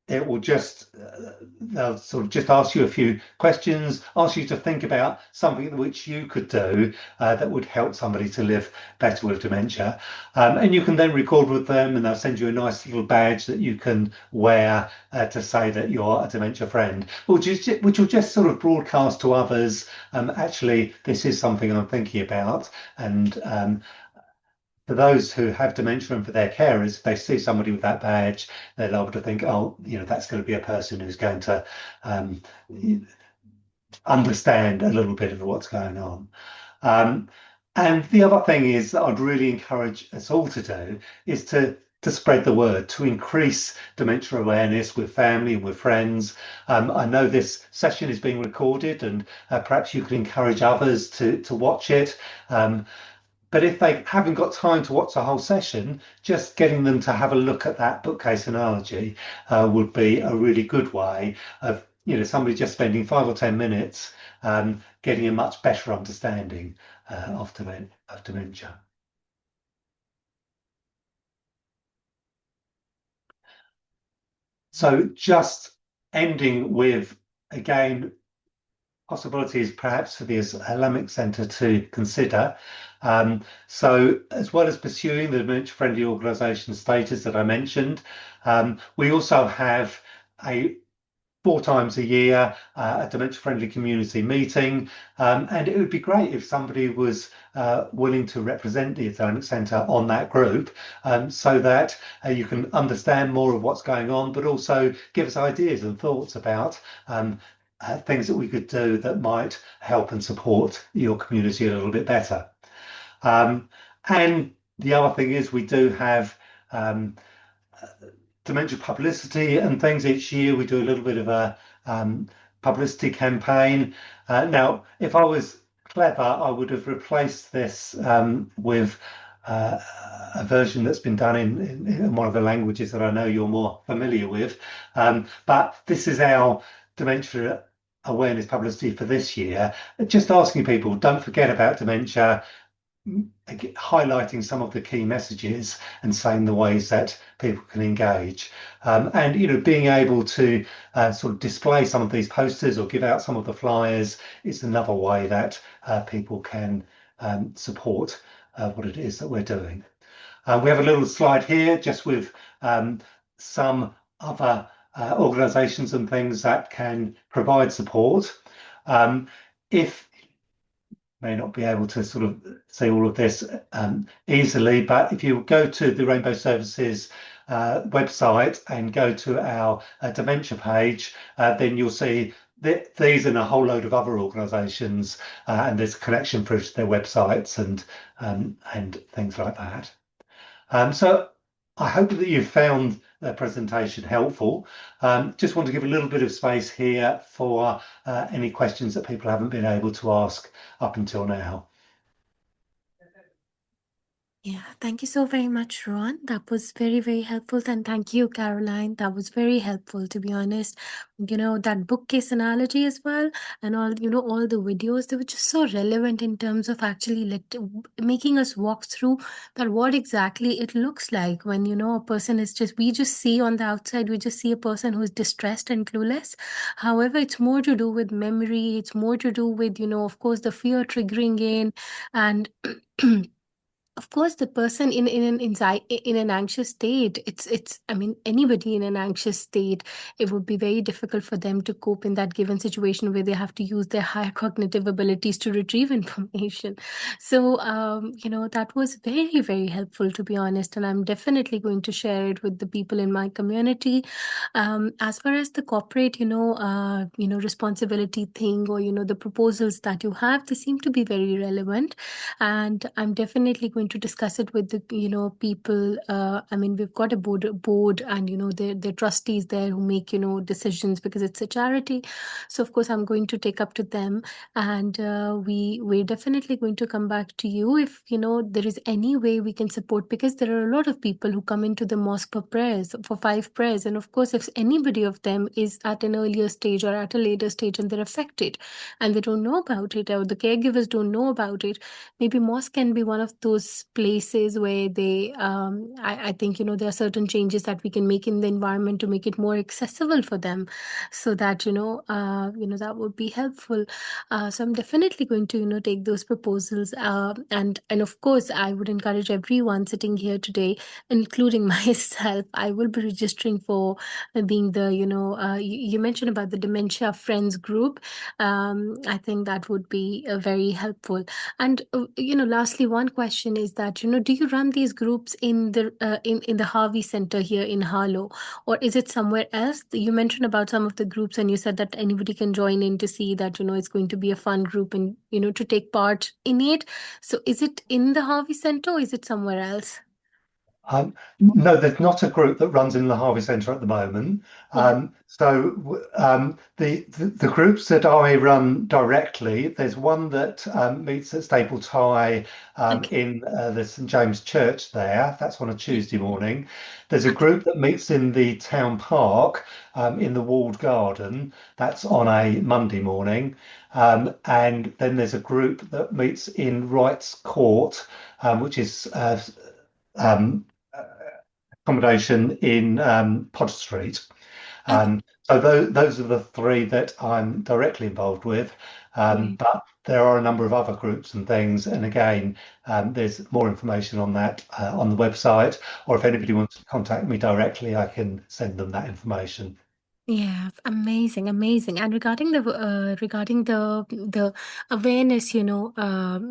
it will they'll sort of just ask you a few questions, ask you to think about something which you could do that would help somebody to live better with dementia. And you can then record with them, and they'll send you a nice little badge that you can wear to say that you're a dementia friend, which will just sort of broadcast to others, actually, this is something I'm thinking about. And for those who have dementia and for their carers, if they see somebody with that badge, they're able to think, oh, that's going to be a person who's going to understand a little bit of what's going on. And the other thing is that I'd really encourage us all to do is to spread the word, to increase dementia awareness with family and with friends. I know this session is being recorded, and perhaps you could encourage others to watch it. But if they haven't got time to watch the whole session, just getting them to have a look at that bookcase analogy would be a really good way of, somebody just spending 5 or 10 minutes getting a much better understanding of dementia. So just ending with, again, possibilities perhaps for the Islamic Centre to consider. So as well as pursuing the dementia-friendly organisation status that I mentioned, we also have 4 times a year a dementia-friendly community meeting, and it would be great if somebody was willing to represent the Islamic Centre on that group, so that you can understand more of what's going on, but also give us ideas and thoughts about things that we could do that might help and support your community a little bit better. And the other thing is we do have dementia publicity and things each year. We do a little bit of a publicity campaign. Now, if I was clever, I would have replaced this with a version that's been done in one of the languages that I know you're more familiar with. But this is our dementia awareness publicity for this year, just asking people, don't forget about dementia, highlighting some of the key messages and saying the ways that people can engage, and being able to sort of display some of these posters or give out some of the flyers is another way that people can support what it is that we're doing. We have a little slide here just with some other organisations and things that can provide support. If may not be able to sort of say all of this easily, but if you go to the Rainbow Services website and go to our dementia page, then you'll see these and a whole load of other organisations, and there's a connection through to their websites and things like that. So I hope that you found the presentation helpful. Just want to give a little bit of space here for any questions that people haven't been able to ask up until now. Yeah, thank you so very much, Ron. That was very, very helpful. And thank you, Caroline. That was very helpful, to be honest. That bookcase analogy as well, and all the videos, they were just so relevant in terms of actually making us walk through that what exactly it looks like when, a person is we just see on the outside, we just see a person who is distressed and clueless. However, it's more to do with memory. It's more to do with, of course, the fear triggering in and of course, the person in an anxious state, it's I mean anybody in an anxious state, it would be very difficult for them to cope in that given situation where they have to use their higher cognitive abilities to retrieve information. So that was very, very helpful, to be honest, and I'm definitely going to share it with the people in my community. As far as the corporate, responsibility thing, or the proposals that you have, they seem to be very relevant, and I'm definitely going to discuss it with the people. I mean, we've got a board, and the trustees there who make decisions, because it's a charity. So of course I'm going to take up to them, and we're definitely going to come back to you if there is any way we can support, because there are a lot of people who come into the mosque for prayers, for 5 prayers, and of course if anybody of them is at an earlier stage or at a later stage and they're affected and they don't know about it, or the caregivers don't know about it, maybe mosque can be one of those places where they I think there are certain changes that we can make in the environment to make it more accessible for them, so that that would be helpful. So I'm definitely going to take those proposals, and of course I would encourage everyone sitting here today, including myself. I will be registering for being the you mentioned about the Dementia Friends group. I think that would be very helpful. And lastly, one question is that do you run these groups in the in the Harvey Center here in Harlow, or is it somewhere else? You mentioned about some of the groups, and you said that anybody can join in to see that it's going to be a fun group and to take part in it. So is it in the Harvey Center, or is it somewhere else? No, there's not a group that runs in the Harvey Centre at the moment. Yeah. The groups that I run directly, there's one that meets at Staple Tie Okay. in the St James Church there. That's on a Yeah. Tuesday morning. There's a Okay. group that meets in the town park in the walled garden. That's on a Monday morning. And then there's a group that meets in Wright's Court, which is um, accommodation in Pod Street. Okay. So those are the 3 that I'm directly involved with. Great. But there are a number of other groups and things. And again, there's more information on that on the website. Or if anybody wants to contact me directly, I can send them that information. Yeah, amazing, amazing. And regarding the awareness,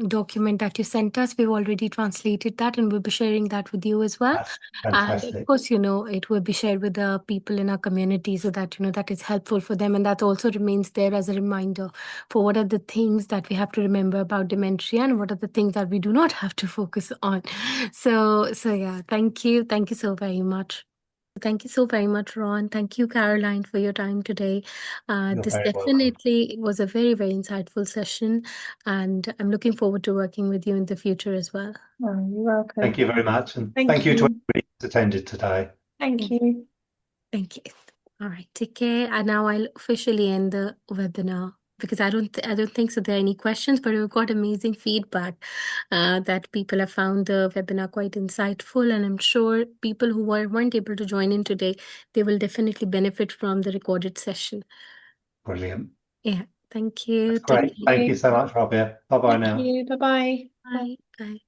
document that you sent us, we've already translated that, and we'll be sharing that with you as well. That's And of fantastic. course, it will be shared with the people in our community, so that that is helpful for them, and that also remains there as a reminder for what are the things that we have to remember about dementia, and what are the things that we do not have to focus on. So yeah, thank you so very much. Thank you so very much, Ron. Thank you, Caroline, for your time today. You're This very welcome. definitely was a very, very insightful session, and I'm looking forward to working with you in the future as well. Oh, you're welcome. Thank you very much. And Thank thank you to you. everybody who's attended today. Thank you. Thank you. All right, take care. And now I'll officially end the webinar, because I don't think so there are any questions, but we've got amazing feedback that people have found the webinar quite insightful, and I'm sure people who weren't able to join in today, they will definitely benefit from the recorded session. Brilliant. Yeah, thank you. That's great. Take care. Thank you so much, Rabia. Bye-bye Thank now. you. Bye-bye. Bye. Bye.